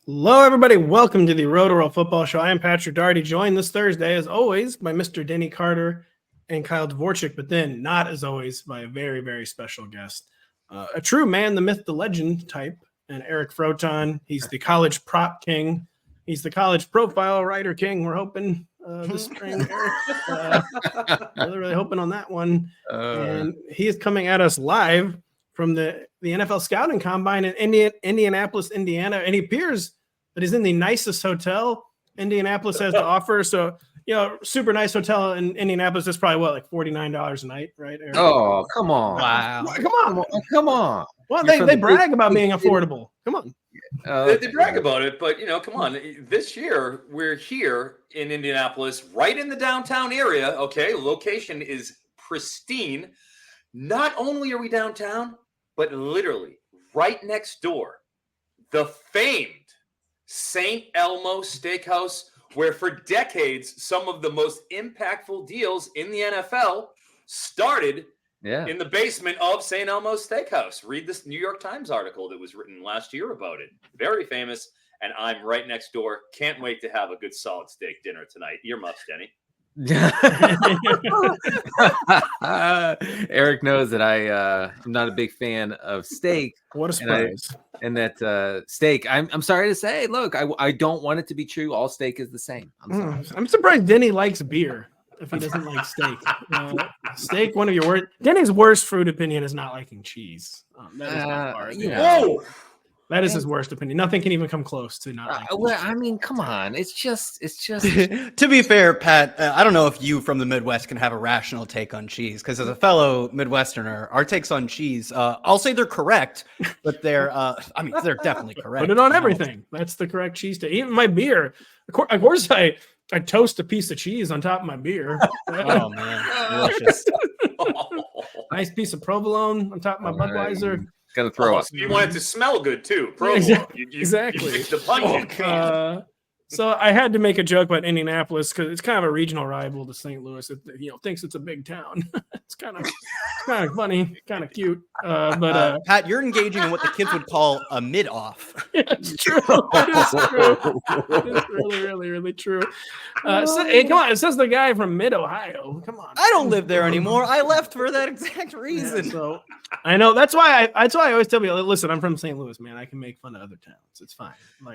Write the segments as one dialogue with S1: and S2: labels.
S1: Hello, everybody. Welcome to the Rotoworld Football Show. I am Patrick Daugherty, joined this Thursday, as always, by Mr. Denny Carter and Kyle Dvorchak, but then not as always by a very, very special guest, a true man, the myth, the legend type, and Eric Froton. He's the college prop king. He's the college profile writer king. We're hoping this spring, Eric. Really hoping on that one. And he is coming at us live from the NFL Scouting Combine in Indianapolis, Indiana. And he appears that he's in the nicest hotel Indianapolis has to offer. So, super nice hotel in Indianapolis is probably like $49 a night, right, Eric?
S2: Oh, come on.
S3: Wow.
S2: Come on.
S1: Well, they brag about being affordable. Come on.
S3: They brag about it, but, come on. This year, we're here in Indianapolis, right in the downtown area, okay? Location is pristine. Not only are we downtown, but literally right next door, the famed St. Elmo Steakhouse, where for decades, some of the most impactful deals in the NFL started in the basement of St. Elmo's Steakhouse. Read this New York Times article that was written last year about it. Very famous, and I'm right next door. Can't wait to have a good solid steak dinner tonight. Earmuffs, Denny.
S2: Eric knows that I'm not a big fan of steak.
S1: What a surprise!
S2: And that steak, I'm sorry to say, look, I don't want it to be true. All steak is the same.
S1: I'm surprised Denny likes beer if he doesn't like steak. Steak, one of your worst. Denny's worst fruit opinion is not liking cheese. That is by far.
S3: Whoa.
S1: That is his worst opinion. Nothing can even come close to not liking
S2: well, I mean, come on. It's just.
S4: To be fair, Pat, I don't know if you from the Midwest can have a rational take on cheese, because as a fellow Midwesterner, our takes on cheese, I'll say they're correct, but they're definitely correct.
S1: Put it on everything. That's the correct cheese to even my beer. Of course, I toast a piece of cheese on top of my beer.
S4: Oh man, delicious.
S1: Nice piece of provolone on top of my Budweiser.
S2: Gonna throw up.
S3: You want it to smell good too.
S1: Exactly.
S3: You the pungent.
S1: So I had to make a joke about Indianapolis because it's kind of a regional rival to St. Louis. It thinks it's a big town. It's kind of funny, kind of cute. But
S4: Pat, you're engaging in what the kids would call a mid-off.
S1: It's true. It is true. It's really, really, really true. Hey, come on! It says the guy from Mid-Ohio. Come on.
S4: I don't live there anymore. I left for that exact reason.
S1: Yeah, so I know that's why I always tell people, listen, I'm from St. Louis, man. I can make fun of other towns. It's fine.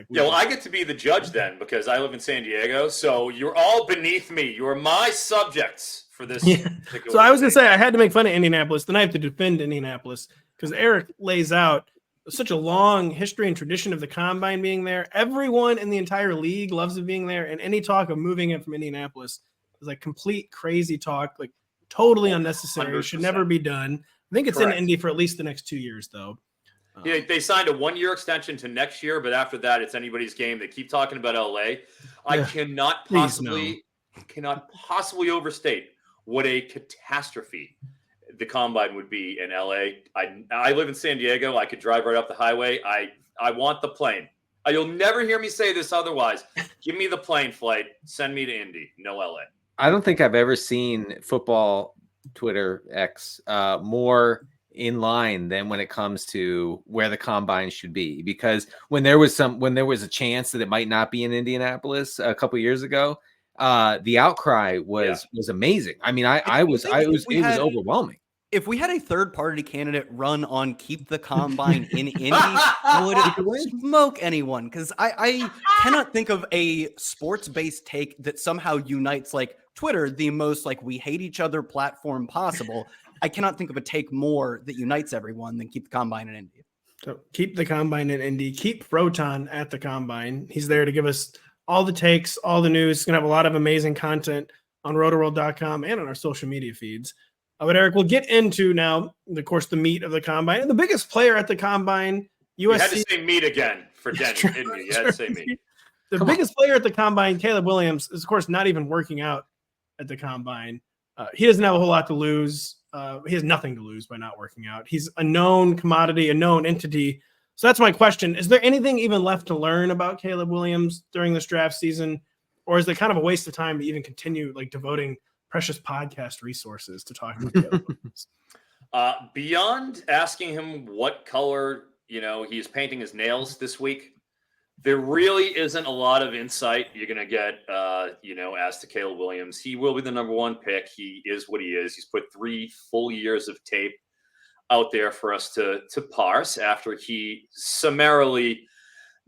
S3: Well, I get to be the judge then because I live in San Diego. So you're all beneath me. You're my subjects for this.
S1: Yeah. So I was going to say I had to make fun of Indianapolis. Then I have to defend Indianapolis because Eric lays out such a long history and tradition of the combine being there. Everyone in the entire league loves it being there. And any talk of moving it from Indianapolis is like complete crazy talk, like totally unnecessary.
S3: 100%.
S1: Should never be done. I think it's
S3: Correct.
S1: in Indy for at least the next 2 years, though.
S3: Yeah, they signed a 1-year extension to next year, but after that, it's anybody's game. They keep talking about LA. I cannot possibly overstate what a catastrophe the combine would be in LA. I live in San Diego. I could drive right up the highway. I want the plane. You'll never hear me say this otherwise. Give me the plane flight. Send me to Indy. No LA.
S2: I don't think I've ever seen football Twitter X more in line than when it comes to where the combine should be, because when there was a chance that it might not be in Indianapolis a couple years ago, the outcry was amazing. I mean, it was overwhelming.
S4: If we had a third-party candidate run on keep the combine in Indy, would smoke anyone, because I cannot think of a sports-based take that somehow unites like Twitter, the most like we hate each other platform possible. I cannot think of a take more that unites everyone than keep the combine in Indy.
S1: So keep the combine in Indy. Keep Froton at the combine. He's there to give us all the takes, all the news. He's going to have a lot of amazing content on rotoworld.com and on our social media feeds. But Eric, we'll get into now, of course, the meat of the combine. And the biggest player at the combine, USC.
S3: You had to say meat again for Denny, didn't you? You had to say meat.
S1: The biggest player at the combine, Caleb Williams, is, of course, not even working out at the combine. He doesn't have a whole lot to lose. He has nothing to lose by not working out. He's a known commodity, a known entity. So that's my question. Is there anything even left to learn about Caleb Williams during this draft season? Or is it kind of a waste of time to even continue like devoting precious podcast resources to talking about Caleb Williams?
S3: Beyond asking him what color, he's painting his nails this week, There really isn't a lot of insight you're going to get, as to Caleb Williams. He will be the number 1 pick. He is what he is. He's put 3 full years of tape out there for us to parse after he summarily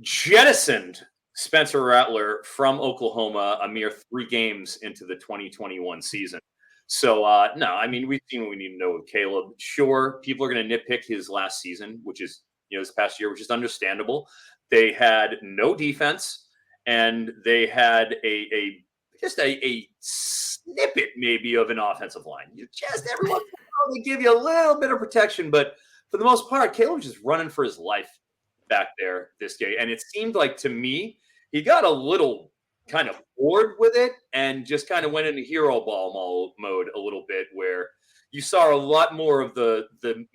S3: jettisoned Spencer Rattler from Oklahoma a mere 3 games into the 2021 season. So, no, I mean, we've seen what we need to know with Caleb. Sure, people are going to nitpick his last season, which is, this past year, which is understandable. They had no defense, and they had a snippet maybe of an offensive line. Every once in a while they give you a little bit of protection, but for the most part, Caleb was just running for his life back there this game. And it seemed like, to me, he got a little kind of bored with it and just kind of went into hero ball mode a little bit, where you saw a lot more of the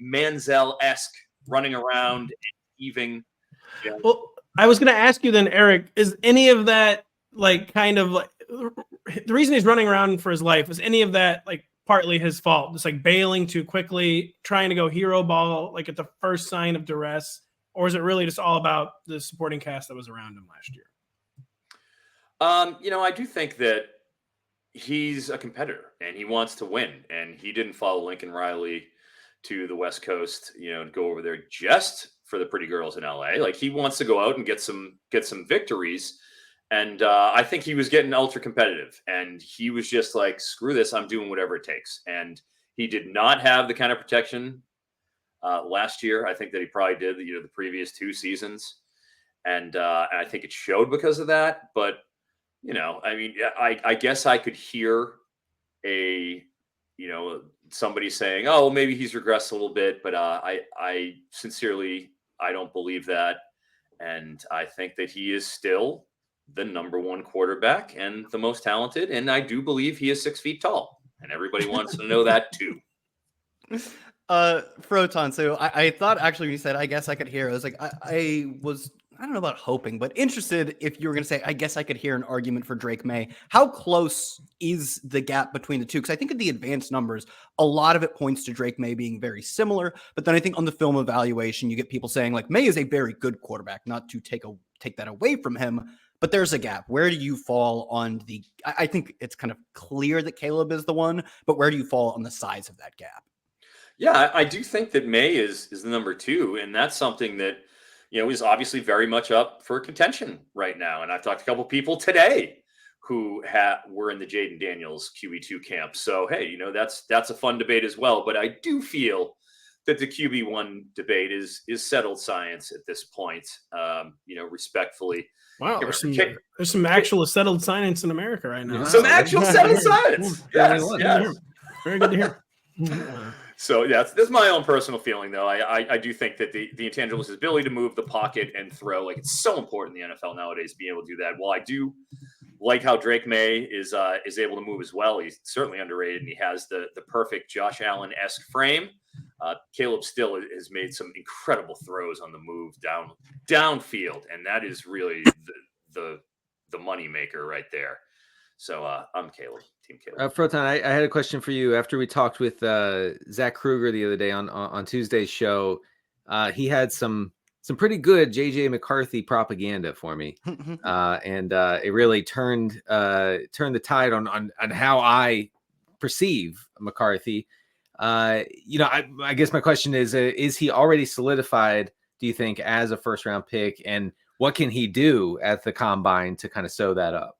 S3: Manziel-esque running around and heaving. Yeah.
S1: Well, I was going to ask you then, Eric, is any of that the reason he's running around for his life, is any of that partly his fault? Just bailing too quickly, trying to go hero ball at the first sign of duress, or is it really just all about the supporting cast that was around him last year?
S3: I do think that he's a competitor and he wants to win, and he didn't follow Lincoln Riley to the West Coast, to go over there just for the pretty girls in LA. He wants to go out and get some victories. And I think he was getting ultra competitive, and he was just like, screw this, I'm doing whatever it takes. And he did not have the kind of protection last year. I think that he probably did, the previous 2 seasons. And I think it showed because of that. But, I guess I could hear somebody saying, oh, well, maybe he's regressed a little bit, but I sincerely, I don't believe that. And I think that he is still the number 1 quarterback and the most talented. And I do believe he is 6 feet tall, and everybody wants to know that too.
S4: Froton. So I thought, actually, when you said, I guess I could hear, I was like, I don't know about hoping, but interested if you were going to say, I guess I could hear an argument for Drake Maye. How close is the gap between the two? Because I think in the advanced numbers, a lot of it points to Drake Maye being very similar. But then I think on the film evaluation, you get people saying Maye is a very good quarterback, not to take that away from him. But there's a gap. Where do you fall on I think it's kind of clear that Caleb is the one, but where do you fall on the size of that gap?
S3: Yeah, I do think that Maye is the number 2. And that's something that, is obviously very much up for contention right now. And I've talked to a couple people today who were in the Jayden Daniels QB2 camp. So, hey, that's a fun debate as well. But I do feel that the QB1 debate is settled science at this point, respectfully.
S1: Wow, there's some actual settled science in America right now.
S3: Some actual settled science. Yes.
S1: Very good to hear.
S3: So yeah, that's my own personal feeling, though. I do think that the intangibles, his ability to move the pocket and throw, it's so important in the NFL nowadays, being able to do that. While I do like how Drake Maye is able to move as well, he's certainly underrated, and he has the perfect Josh Allen-esque frame. Caleb still has made some incredible throws on the move downfield, and that is really the money maker right there. So I'm Caleb, Team Caleb.
S2: Froton, I had a question for you. After we talked with Zach Kruger the other day on Tuesday's show, he had some pretty good JJ McCarthy propaganda for me, and it really turned the tide on how I perceive McCarthy. I guess my question is he already solidified, do you think, as a first-round pick, and what can he do at the combine to kind of sew that up?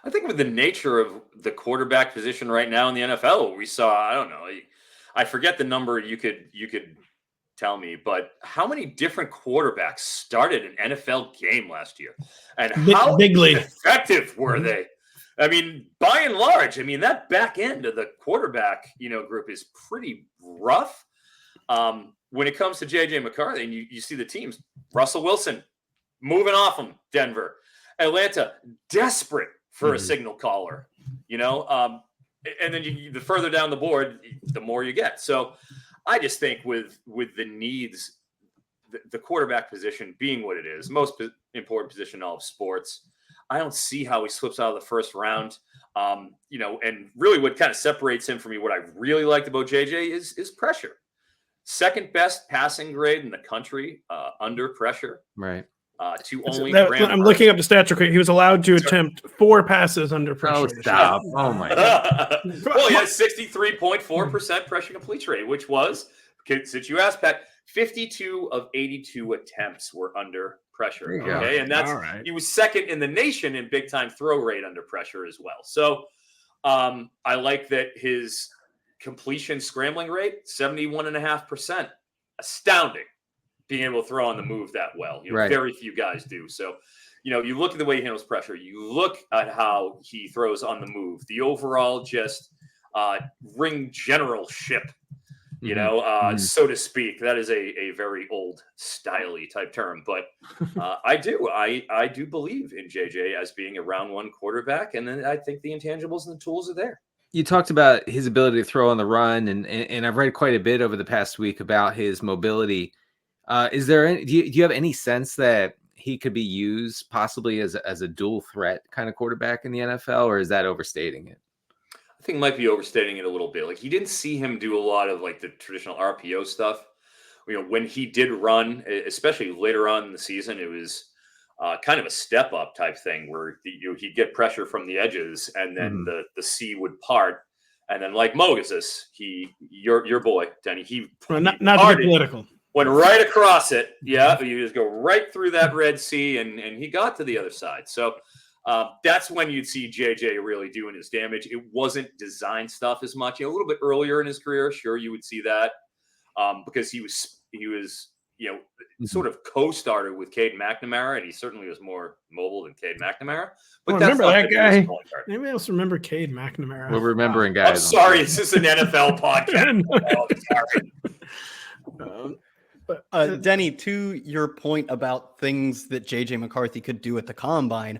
S3: I think with the nature of the quarterback position right now in the NFL, we saw, I don't know, I forget the number you could tell me, but how many different quarterbacks started an NFL game last year? And how effective were they? I mean, by and large, that back end of the quarterback, group is pretty rough. When it comes to JJ McCarthy, and you see the teams, Russell Wilson moving off from Denver, Atlanta desperate for a signal caller, and then the further down the board, the more you get. So I just think with the needs, the quarterback position being what it is, most important position in all of sports, I don't see how he slips out of the first round. And really what kind of separates him from me, what I really liked about JJ is pressure. Second best passing grade in the country under pressure.
S2: Right.
S3: to only
S1: I'm looking up the stats real quick. He was allowed to attempt 4 passes under pressure.
S2: Oh, stop. Oh, my God.
S3: Well, he has 63.4% pressure completion rate, which was, since you asked, Pat, 52 of 82 attempts were under pressure.
S2: There you go.
S3: Okay, and that's
S1: All right.
S3: he was second in the nation in big time throw rate under pressure as well. So I like that his completion scrambling rate 71.5%. Astounding, being able to throw on the move that well.
S2: Right.
S3: Very few guys do. So, you look at the way he handles pressure. You look at how he throws on the move. The overall just ring generalship, so to speak. That is a very old styley type term, but I do believe in JJ as being a round 1 quarterback, and then I think the intangibles and the tools are there.
S2: You talked about his ability to throw on the run, and I've read quite a bit over the past week about his mobility. Is there do you have any sense that he could be used possibly as a dual threat kind of quarterback in the NFL, or is that overstating it?
S3: I think might be overstating it a little bit. Like, you didn't see him do a lot of like the traditional RPO stuff. When he did run, especially later on in the season, it was kind of a step up type thing where he'd get pressure from the edges, and then the C would part, and then like Moses, your boy Denny,
S1: not to be political,
S3: went right across it. Yeah, you just go right through that Red Sea, and he got to the other side. So that's when you'd see JJ really doing his damage. It wasn't design stuff as much. A little bit earlier in his career, sure, you would see that because he was sort of co-starter with Cade McNamara, and he certainly was more mobile than Cade McNamara. But that's
S1: remember that guy. Anybody else remember Cade McNamara?
S2: We're remembering guys.
S3: I'm sorry, it's just an NFL podcast.
S1: Sorry.
S4: Denny, to your point about things that JJ McCarthy could do at the combine,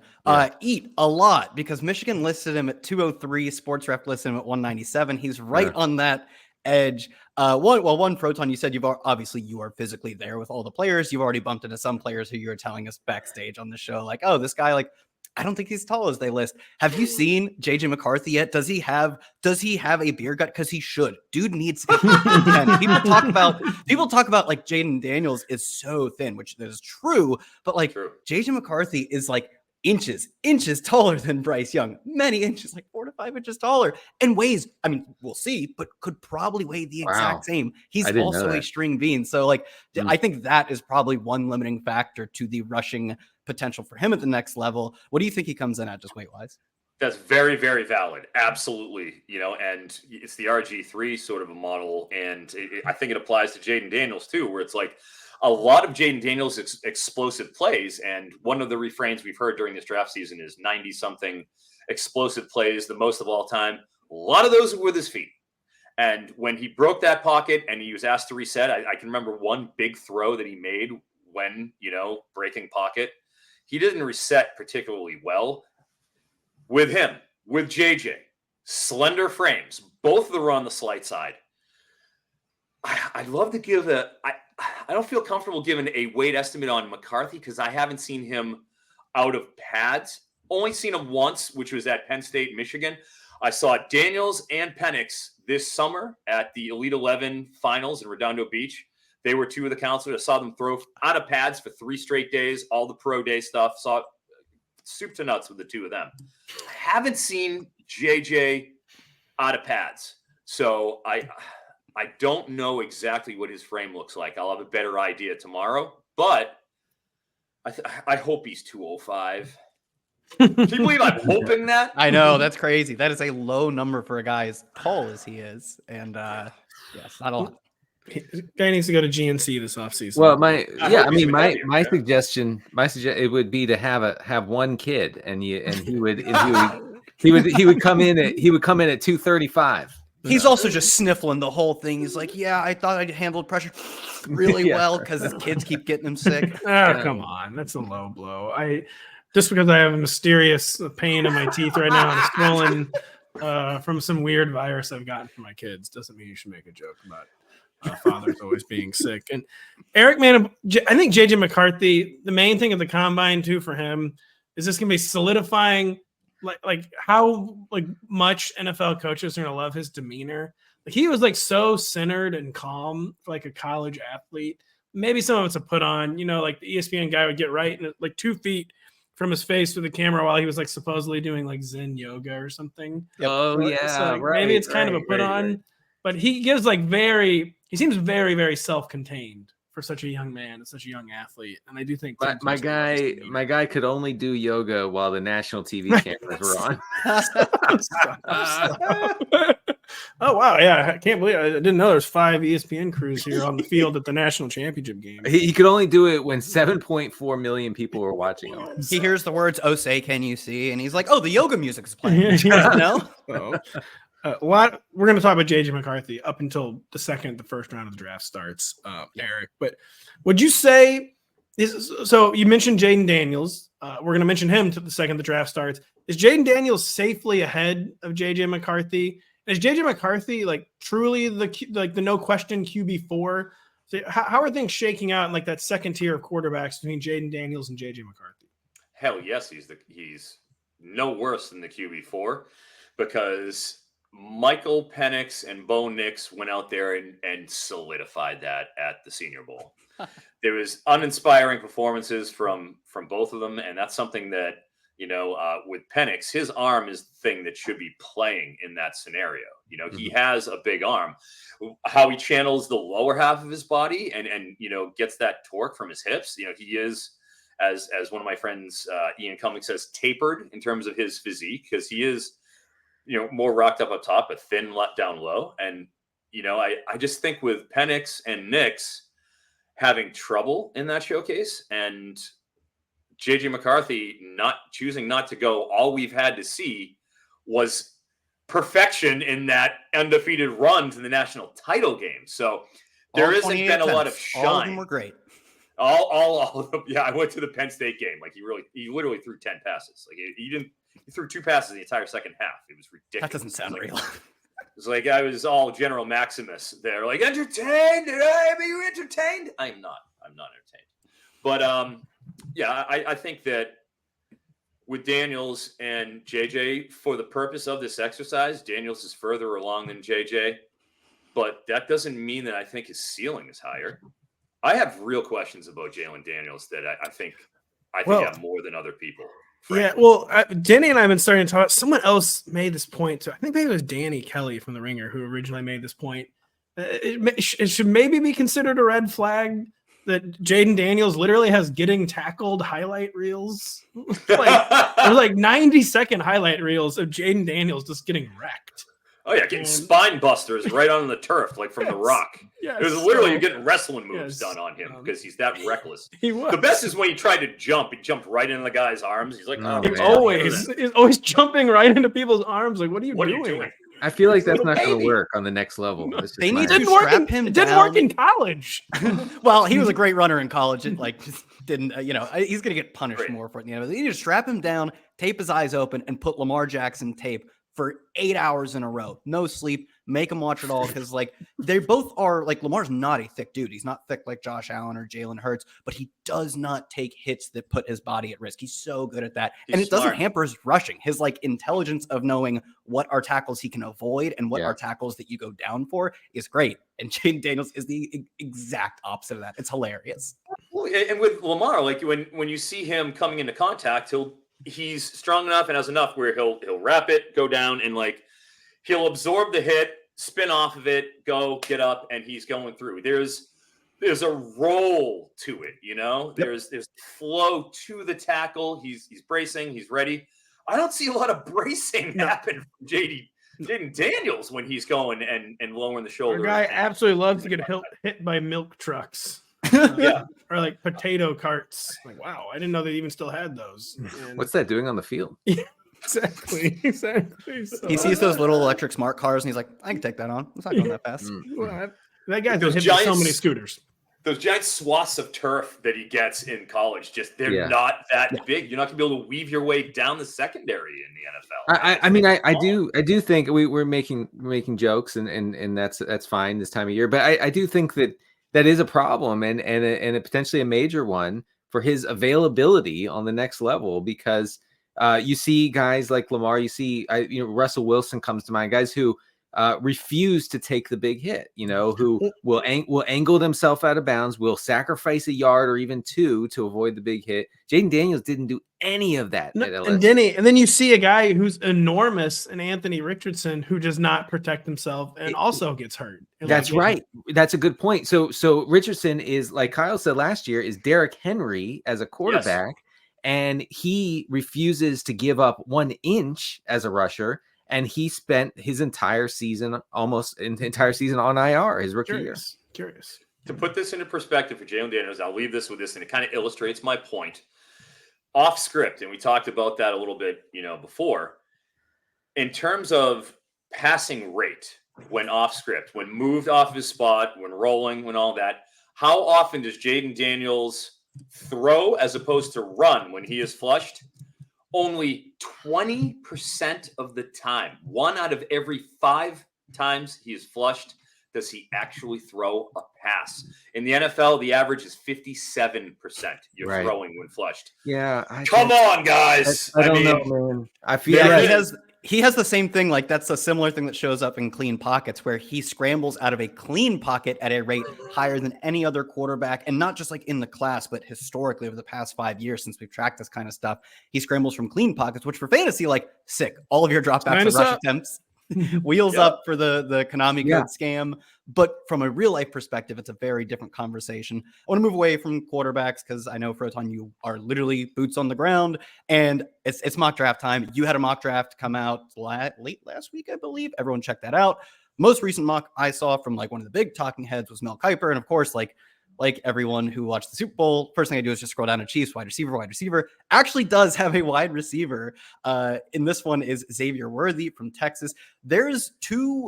S4: eat a lot, because Michigan listed him at 203, Sports Rep listed him at 197. He's right on that edge. One Froton, you said you are physically there with all the players. You've already bumped into some players who you were telling us backstage on the show, like, oh, this guy, like, I don't think he's tall as they list. Have you seen JJ McCarthy yet? Does he have a beer gut? Because he should. Dude needs to be 10. People talk about like Jayden Daniels is so thin, which is true, but like JJ McCarthy is like inches taller than Bryce Young, many inches, like 4 to 5 inches taller, and weighs, I mean, we'll see, but could probably weigh the exact same. He's also a string bean. So like, I think that is probably one limiting factor to the rushing potential for him at the next level. What do you think he comes in at just weight wise?
S3: That's very, very valid. Absolutely. And it's the RG3 sort of a model. And I think it applies to Jayden Daniels too, where it's like, a lot of Jayden Daniels' explosive plays, and one of the refrains we've heard during this draft season is 90-something explosive plays, the most of all time. A lot of those were with his feet. And when he broke that pocket and he was asked to reset, I can remember one big throw that he made when, breaking pocket. He didn't reset particularly well. With him, with JJ, slender frames, both of them are on the slight side. I'd love to give I don't feel comfortable giving a weight estimate on McCarthy because I haven't seen him out of pads. Only seen him once, which was at Penn State, Michigan. I saw Daniels and Penix this summer at the Elite 11 finals in Redondo Beach. They were 2 of the counselors. I saw them throw out of pads for 3 straight days, all the pro day stuff. Saw soup to nuts with the 2 of them. I haven't seen JJ out of pads. So I don't know exactly what his frame looks like. I'll have a better idea tomorrow, but I hope he's 205. Can you believe I'm hoping that?
S4: I know, that's crazy. That is a low number for a guy as tall as he is. And yes, not a lot.
S1: Guy needs to go to GNC this offseason.
S2: Well, my suggestion it would be to have one kid, and he would come in at 235.
S4: He's also just sniffling the whole thing. He's like, yeah, I thought I handled pressure really well because his kids keep getting him sick.
S1: Come on. That's a low blow. Just because I have a mysterious pain in my teeth right now and it's swollen from some weird virus I've gotten from my kids doesn't mean you should make a joke about fathers always being sick. And Eric, man, I think JJ McCarthy, the main thing at the combine too for him is this going to be solidifying like how much NFL coaches are going to love his demeanor. Like he was like so centered and calm for like a college athlete. maybe some of it's a put on, like the ESPN guy would get right and like 2 feet from his face with the camera while he was like supposedly doing like Zen yoga or something.
S4: Yep.
S2: Oh
S1: So,
S2: yeah,
S1: like,
S2: right.
S1: maybe it's kind of a put
S2: right,
S1: on,
S2: right.
S1: but he gives like he seems very, very self-contained for such a young man and such a young athlete. And I do think
S2: My guy could only do yoga while the national TV cameras were on.
S1: Oh wow, yeah, I can't believe I didn't know there's 5 ESPN crews here on the field at the national championship game.
S2: He could only do it when 7.4 million people were watching him.
S4: He hears the words "Oh, say can you see?" and he's like, "Oh, the yoga music's playing." No,
S1: So, we're going to talk about JJ McCarthy up until the first round of the draft starts, Eric. But would you say so? You mentioned Jayden Daniels. We're going to mention him to the second the draft starts. Is Jayden Daniels safely ahead of JJ McCarthy? Is JJ McCarthy like truly the no question QB4? So how are things shaking out in like that second tier of quarterbacks between Jayden Daniels and JJ McCarthy?
S3: Hell yes, he's no worse than the QB4 because Michael Penix and Bo Nix went out there and solidified that at the Senior Bowl. There was uninspiring performances from both of them, and that's something that with Penix, his arm is the thing that should be playing in that scenario. He has a big arm. How he channels the lower half of his body and gets that torque from his hips. He is, as one of my friends, Ian Cummings says, tapered in terms of his physique because he is, more rocked up top, but thin let down low. And, I just think with Penix and Nix having trouble in that showcase and JJ McCarthy choosing not to go, all we've had to see was perfection in that undefeated run to the national title game. So there isn't been a lot of shine.
S4: All of them were great.
S3: All of them. Yeah, I went to the Penn State game. Like he literally threw 10 passes. Like he threw 2 passes the entire second half. It was ridiculous.
S4: That doesn't sound real.
S3: It was like I was all General Maximus there. Like, entertained? Are you entertained? I'm not entertained. But yeah, I think that with Daniels and JJ, for the purpose of this exercise, Daniels is further along than JJ, but that doesn't mean that I think his ceiling is higher. I have real questions about Jalen Daniels that I think have more than other people. Frankly.
S1: Yeah, well, Denny and I have been starting to talk. Someone else made this point too. I think maybe it was Danny Kelly from The Ringer who originally made this point. It should maybe be considered a red flag that Jayden Daniels literally has getting tackled highlight reels. There's like 90-second highlight reels of Jayden Daniels just getting wrecked.
S3: Oh yeah, getting spine busters right on the turf, like from The Rock.
S1: Yes,
S3: it was literally getting wrestling moves done on him because he's that reckless.
S1: He was.
S3: The best is when he tried to jump. He jumped right into the guy's arms. He's like,
S1: he's always jumping right into people's arms. Like, what are you doing?
S2: I feel like that's not going to work on the next level.
S4: They need
S1: to strap him. It didn't work in college.
S4: Well, he was a great runner in college. It just didn't. He's going to get punished more for it. They need to strap him down, tape his eyes open, and put Lamar Jackson tape for 8 hours in a row. No sleep. Make him watch it all because, they both are Lamar's not a thick dude. He's not thick like Josh Allen or Jalen Hurts, but he does not take hits that put his body at risk. He's so good at that. And it doesn't hamper his rushing. His intelligence of knowing what are tackles he can avoid and what are tackles that you go down for is great. And Jayden Daniels is the exact opposite of that. It's hilarious.
S3: Well, and with Lamar, when you see him coming into contact, he's strong enough and has enough where he'll wrap it, go down, and he'll absorb the hit, spin off of it, go get up, and he's going through. There's a roll to it, There's flow to the tackle. He's bracing, he's ready. I don't see a lot of bracing happen from Jayden Daniels when he's going and lowering the shoulder.
S1: The guy absolutely loves to get hit by milk trucks. Or potato carts. Wow, I didn't know they even still had those. And
S2: what's that doing on the field?
S1: Exactly. So,
S4: he sees those little electric smart cars and he's like, I can take that on. It's not going that fast.
S1: Well, that guy's been hit by so many scooters.
S3: Those giant swaths of turf that he gets in college, they're not that big. You're not going to be able to weave your way down the secondary in the NFL.
S2: I do think we're making jokes and that's fine this time of year, but I do think that is a problem and a potentially a major one for his availability on the next level because you see guys like Lamar, you see Russell Wilson comes to mind, guys who refuse to take the big hit, who will angle themselves out of bounds, will sacrifice a yard or even two to avoid the big hit. Jayden Daniels didn't do any of that at LSU.
S1: And Denny, and then you see a guy who's enormous, and Anthony Richardson, who does not protect himself and also gets hurt.
S2: That's right. That's a good point. So Richardson is, like Kyle said last year, is Derrick Henry as a quarterback, and he refuses to give up 1 inch as a rusher. And he spent his entire season, almost an entire season, on IR his rookie year.
S1: Curious.
S3: To put this into perspective for Jayden Daniels, I'll leave this with this, and it kind of illustrates my point. Off script, and we talked about that a little bit, before. In terms of passing rate, when off script, when moved off his spot, when rolling, when all that, how often does Jayden Daniels throw as opposed to run when he is flushed? Only 20% of the time. 1 out of every 5 times he is flushed does he actually throw a pass. In the NFL, the average is 57% you're throwing when flushed.
S2: Yeah.
S3: Come on, guys.
S2: I don't know, man. I feel like
S4: he has the same thing. Like, that's a similar thing that shows up in clean pockets, where he scrambles out of a clean pocket at a rate higher than any other quarterback. And not just like in the class, but historically over the past 5 years, since we've tracked this kind of stuff, he scrambles from clean pockets, which for fantasy, like, sick. All of your dropbacks and rush attempts. Wheels up for the Konami code scam. But from a real life perspective, it's a very different conversation. I want to move away from quarterbacks because I know, Froton, you are literally boots on the ground, and it's mock draft time. You had a mock draft come out late last week, I believe. Everyone check that out. Most recent mock I saw from like one of the big talking heads was Mel Kiper. And of course, like everyone who watched the Super Bowl, first thing I do is just scroll down to Chiefs wide receiver. Actually does have a wide receiver. In this one is Xavier Worthy from Texas. There's 2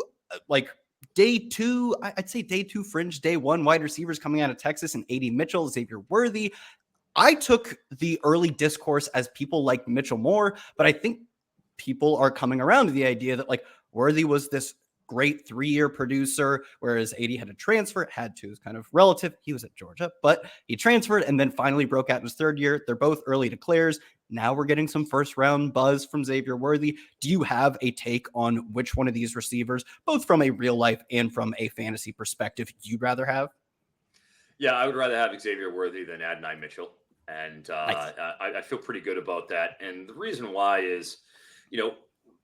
S4: day 2, I'd say day 2 fringe, day 1 wide receivers coming out of Texas, and Adonai Mitchell, Xavier Worthy. I took the early discourse as people like Mitchell more, but I think people are coming around to the idea that like Worthy was this great 3-year producer, whereas AD had to transfer. Had to is kind of relative. He was at Georgia, but he transferred and then finally broke out in his 3rd year. They're both early declares. Now we're getting some first round buzz from Xavier Worthy. Do you have a take on which one of these receivers, both from a real life and from a fantasy perspective, you'd rather have?
S3: Yeah, I would rather have Xavier Worthy than Adonai Mitchell. And
S4: Nice.
S3: I feel pretty good about that. And the reason why is,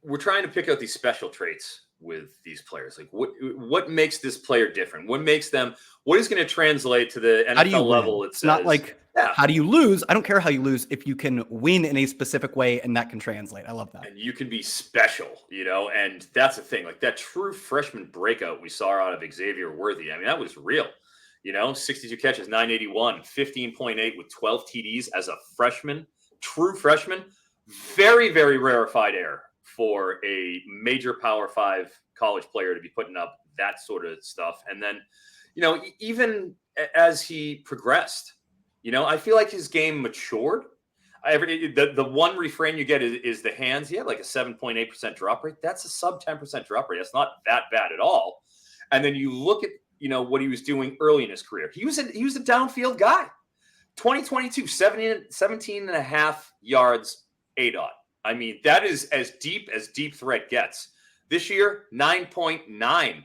S3: we're trying to pick out these special traits with these players. Like what makes this player different? What is going to translate to the NFL level?
S4: It's not like, how do you lose? I don't care how you lose if you can win in a specific way and that can translate. I love that.
S3: And you can be special, and that's the thing. Like that true freshman breakout we saw out of Xavier Worthy. I mean, that was real. 62 catches, 981, 15.8 with 12 TDs as a freshman, true freshman. Very, very rarefied air for a major Power 5 college player to be putting up that sort of stuff. And then, even as he progressed, I feel like his game matured. The one refrain you get is the hands. He had like a 7.8% drop rate. That's a sub 10% drop rate. That's not that bad at all. And then you look at, what he was doing early in his career. He was a downfield guy. 2022, 17 and a half yards, ADOT. I mean, that is as deep threat gets. This year, 9.9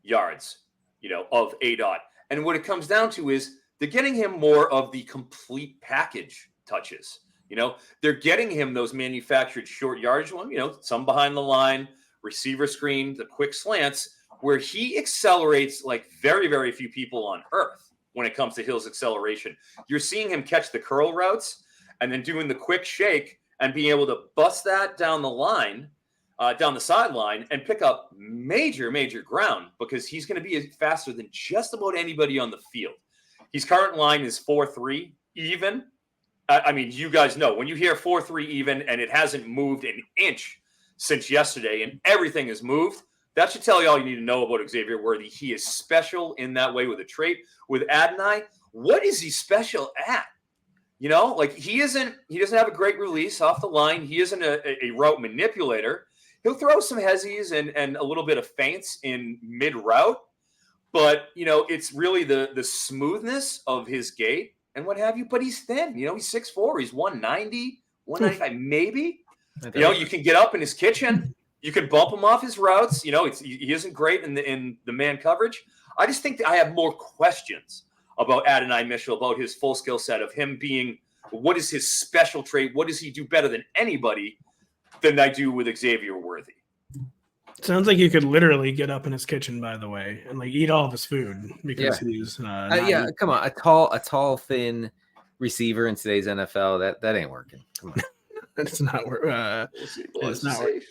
S3: yards, of ADOT. And what it comes down to is they're getting him more of the complete package touches. They're getting him those manufactured short yardage one, some behind the line, receiver screen, the quick slants, where he accelerates like very, very few people on earth when it comes to Hill's acceleration. You're seeing him catch the curl routes and then doing the quick shake and being able to bust that down the line, down the sideline, and pick up major, major ground because he's going to be faster than just about anybody on the field. His current line is 4.3 even. I mean, you guys know when you hear 4.3 even and it hasn't moved an inch since yesterday and everything has moved, that should tell you all you need to know about Xavier Worthy. He is special in that way with a trait. With Adonai, what is he special at? Like he doesn't have a great release off the line. He isn't a route manipulator. He'll throw some hezzies and a little bit of feints in mid route, but it's really the smoothness of his gait and what have you. But he's thin. He's 6'4". He's 190, 195 maybe. You can get up in his kitchen. You can bump him off his routes. You know, he isn't great in the man coverage. I just think that I have more questions about Adonai Mitchell, about his full skill set of him being, what is his special trait? What does he do better than anybody than I do with Xavier Worthy?
S1: Sounds like you could literally get up in his kitchen, by the way, and like eat all of his food because he's
S2: come on, a tall, thin receiver in today's NFL that ain't working. Come on,
S1: it's not it's not working.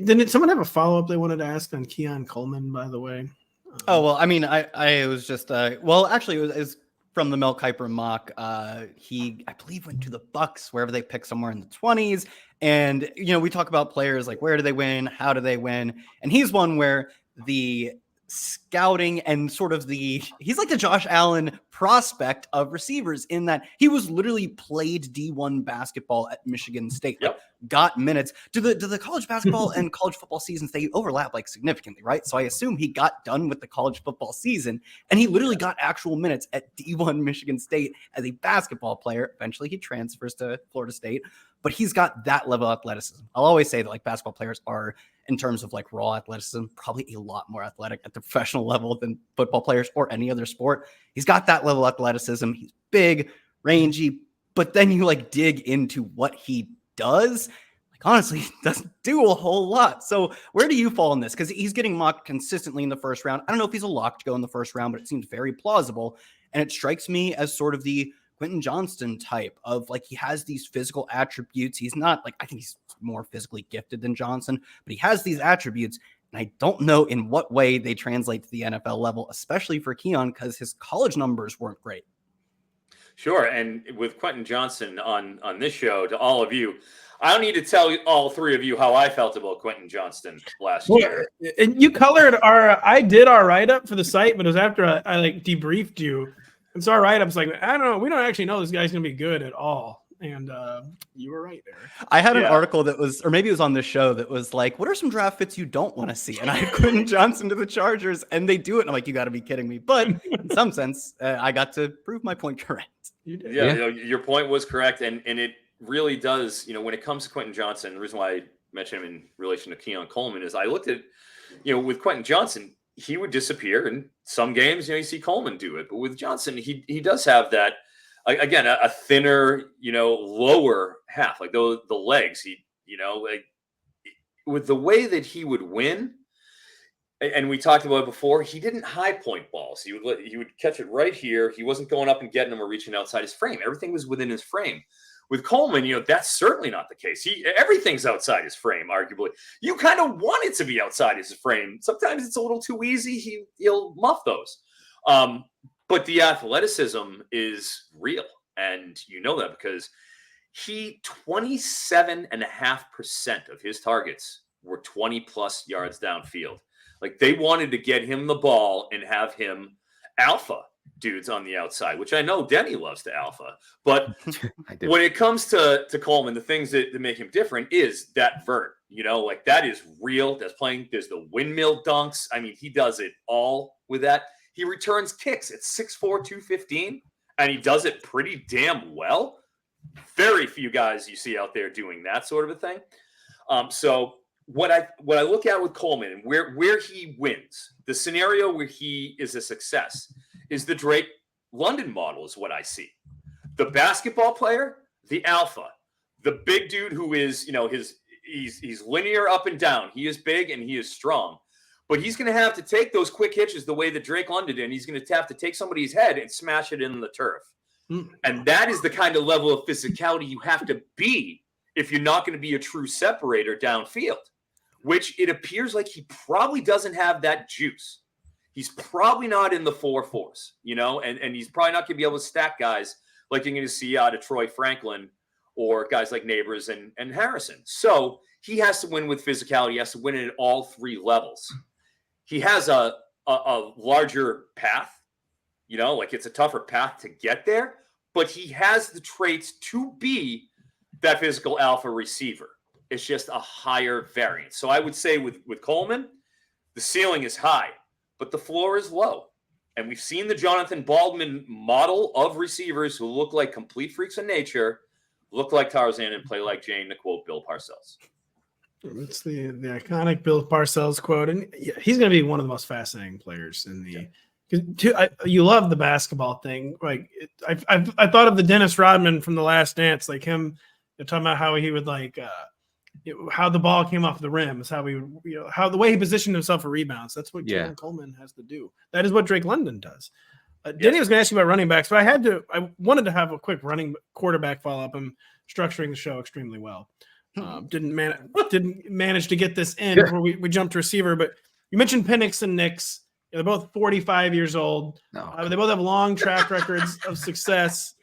S1: Did someone have a follow-up they wanted to ask on Keon Coleman, by the way?
S4: Oh, well, I mean, I was just, actually, it was from the Mel Kiper mock. He, I believe, went to the Bucks, wherever they pick somewhere in the 20s. And, we talk about players like, where do they win? How do they win? And he's one where the scouting and sort of he's like the Josh Allen prospect of receivers in that he was literally played D1 basketball at Michigan State, got minutes. Do the college basketball and college football seasons, they overlap like significantly, right? So I assume he got done with the college football season and he literally got actual minutes at D1 Michigan State as a basketball player. Eventually he transfers to Florida State, but he's got that level of athleticism. I'll always say that like basketball players are, in terms of like raw athleticism, probably a lot more athletic at the professional level than football players or any other sport. He's got that level of athleticism. He's big, rangy, but then you like dig into what he does. Like honestly, he doesn't do a whole lot. So where do you fall in this? Because he's getting mocked consistently in the first round. I don't know if he's a lock to go in the first round, but it seems very plausible. And it strikes me as sort of the Quentin Johnston type of like, he has these physical attributes. He's not like, I think he's more physically gifted than Johnson, but he has these attributes. And I don't know in what way they translate to the NFL level, especially for Keon, because his college numbers weren't great.
S3: Sure. And with Quentin Johnston on this show, to all of you, I don't need to tell all three of you how I felt about Quentin Johnston last year.
S1: And you colored I did our write-up for the site, but it was after I like debriefed you. And so our write-up's like, I don't know, we don't actually know this guy's going to be good at all. And you were right there.
S4: I had an article that was, or maybe it was on this show, that was like, what are some draft fits you don't want to see? And I had Quentin Johnston to the Chargers, and they do it. And I'm like, you got to be kidding me. But in some sense, I got to prove my point correct.
S1: You did.
S3: Yeah, your point was correct. And it really does, when it comes to Quentin Johnston, the reason why I mentioned him in relation to Keon Coleman is I looked at, with Quentin Johnston, he would disappear. In some games, you see Coleman do it. But with Johnson, he does have that, again, a thinner, lower half, like the legs. Like with the way that he would win, and we talked about it before, he didn't high point balls. He would catch it right here. He wasn't going up and getting them or reaching outside his frame. Everything was within his frame. With Coleman, that's certainly not the case. Everything's outside his frame, arguably. You kind of want it to be outside his frame. Sometimes it's a little too easy. He'll muff those. But the athleticism is real. And you know that because 27.5% of his targets were 20 plus yards downfield. Like they wanted to get him the ball and have him alpha dudes on the outside, which I know Denny loves to alpha. But when it comes to Coleman, the things that make him different is that vert. Like that is real. There's the windmill dunks. I mean, he does it all with that. He returns kicks at 6'4", 215, and he does it pretty damn well. Very few guys you see out there doing that sort of a thing. So what I look at with Coleman and where he wins, the scenario where he is a success is the Drake London model is what I see. The basketball player, the alpha, the big dude who is, he's linear up and down. He is big and he is strong. But he's going to have to take those quick hitches the way that Drake London did. And he's going to have to take somebody's head and smash it in the turf. And that is the kind of level of physicality you have to be if you're not going to be a true separator downfield, which it appears like he probably doesn't have that juice. He's probably not in the 4.4s, and he's probably not going to be able to stack guys like you're going to see out of Troy Franklin or guys like Neighbors and Harrison. So he has to win with physicality. He has to win it at all three levels. He has a larger path, like it's a tougher path to get there, but he has the traits to be that physical alpha receiver. It's just a higher variance. So I would say with Coleman, the ceiling is high, but the floor is low. And we've seen the Jonathan Baldwin model of receivers who look like complete freaks of nature, look like Tarzan and play like Jane, to quote Bill Parcells.
S1: It's the iconic Bill Parcells quote, and he's going to be one of the most fascinating players in the. You love the basketball thing. Like I thought of the Dennis Rodman from The Last Dance, like him talking about how he would how the ball came off the rim is how how the way he positioned himself for rebounds. That's what Kevin Coleman has to do. That is what Drake London does. Denny was going to ask you about running backs, but I wanted to have a quick running quarterback follow up. I'm structuring the show extremely well. Didn't manage to get this in before we jumped to receiver, but you mentioned Penix and Nix. They're both 45 years old. They both have long track records of success.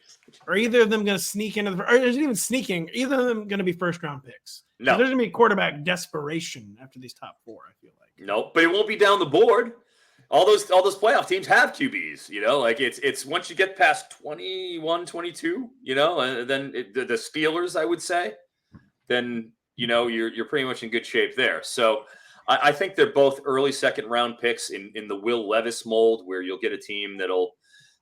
S1: Are either of them going to sneak into or is it even sneaking? Either of them going to be first round picks? No, there's going to be quarterback desperation after these top four. I feel like
S3: no, but it won't be down the board. All those playoff teams have QBs. It's once you get past 21, 22, and then the Steelers, I would say. Then you're pretty much in good shape there. So I think they're both early second round picks in the Will Levis mold, where you'll get a team that'll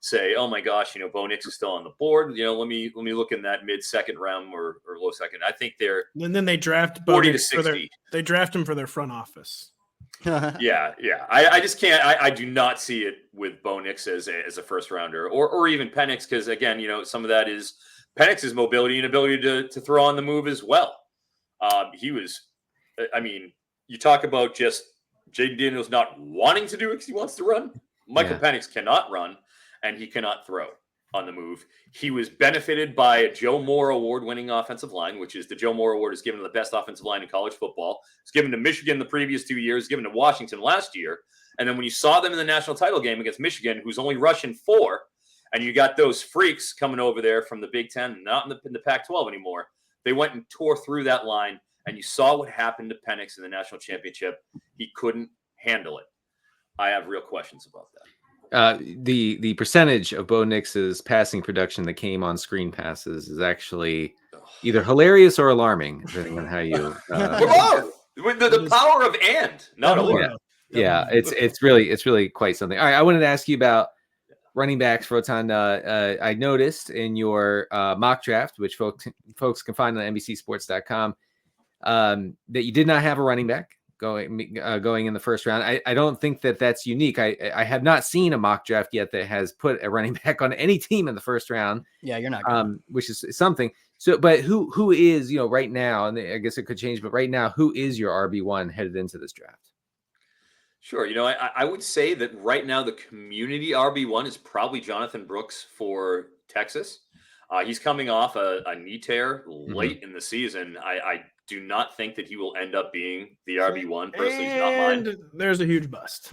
S3: say, "Oh my gosh, Bo Nix is still on the board. Let me look in that mid second round or low second." I think they're
S1: and then they draft
S3: 40 to 60.
S1: They draft him for their front office.
S3: Yeah. I just can't. I do not see it with Bo Nix as a first rounder or even Penix, because again, some of that is Penix's mobility and ability to throw on the move as well. He was, you talk about just Jayden Daniels not wanting to do it because he wants to run. Michael Penix cannot run, and he cannot throw on the move. He was benefited by a Joe Moore award-winning offensive line, which is the Joe Moore Award is given to the best offensive line in college football. It's given to Michigan the previous 2 years, given to Washington last year. And then when you saw them in the national title game against Michigan, who's only rushing 4, and you got those freaks coming over there from the Big Ten, not in the Pac-12 anymore, they went and tore through that line, and you saw what happened to Penix in the national championship. He couldn't handle it. I have real questions about that.
S2: The percentage of Bo Nix's passing production that came on screen passes is actually either hilarious or alarming, depending on how you.
S3: The power of not or.
S2: Yeah, it's really quite something. All right, I wanted to ask you about running backs, Froton. I noticed in your mock draft, which folks can find on NBCSports.com, that you did not have a running back going in the first round. I don't think that's unique. I have not seen a mock draft yet that has put a running back on any team in the first round.
S4: Yeah, you're not.
S2: Which is something. So, but who is right now? And I guess it could change. But right now, who is your RB1 headed into this draft?
S3: Sure. I would say that right now the community RB1 is probably Jonathan Brooks for Texas. He's coming off a knee tear late in the season. I do not think that he will end up being the RB1. Personally, he's not mine.
S1: There's a huge bust.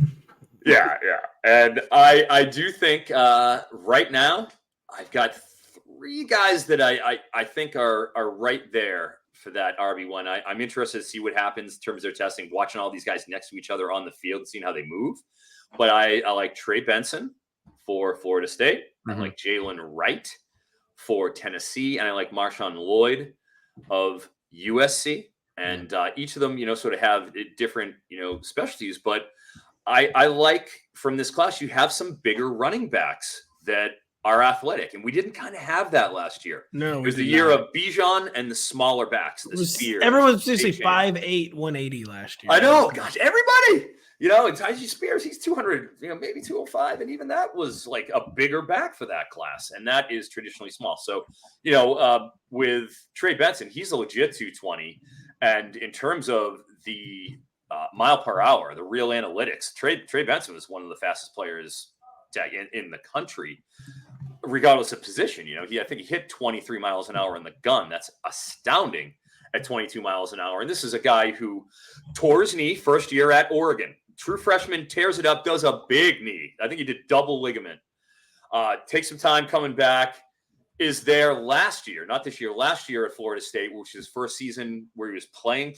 S3: Yeah. And I do think right now I've got 3 guys that I think are right there for that RB1. I'm interested to see what happens in terms of their testing, watching all these guys next to each other on the field, seeing how they move. But I like Trey Benson for Florida State. I like Jalen Wright for Tennessee. And I like Marshawn Lloyd of USC. And each of them, sort of have different, specialties. But I like from this class, you have some bigger running backs that are athletic, and we didn't kind of have that last year.
S1: No,
S3: it was the year of Bijan and the smaller backs. The Spears.
S1: Everyone was usually 5'8", 180 last year.
S3: I know, gosh, everybody. And Tyjae Spears, he's 200, maybe 205, and even that was like a bigger back for that class, and that is traditionally small. So, with Trey Benson, he's a legit 220, and in terms of the mile per hour, the real analytics, Trey Benson was one of the fastest players in the country, regardless of position. I think he hit 23 miles an hour in the gun. That's astounding at 22 miles an hour. And this is a guy who tore his knee first year at Oregon. True freshman, tears it up, does a big knee. I think he did double ligament. Takes some time coming back. Is there last year, not this year, last year at Florida State, which is his first season where he was playing.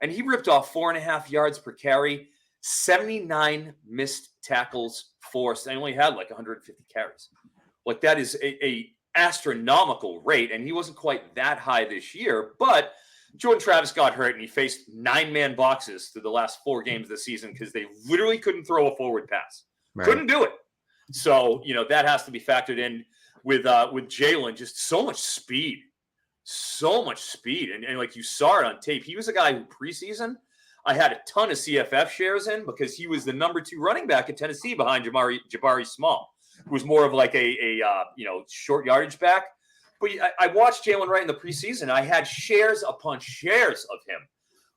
S3: And he ripped off 4.5 yards per carry, 79 missed tackles forced. And only had like 150 carries. Like that is a astronomical rate, and he wasn't quite that high this year. But Jordan Travis got hurt, and he faced 9-man boxes through the last 4 games of the season because they literally couldn't throw a forward pass. Right. Couldn't do it. So that has to be factored in with Jalen. Just so much speed, so much speed. And like you saw it on tape, he was a guy who preseason I had a ton of CFF shares in because he was the number 2 running back at Tennessee behind Jabari Small, who was more of like a short yardage back. But I watched Jalen Wright in the preseason. I had shares upon shares of him.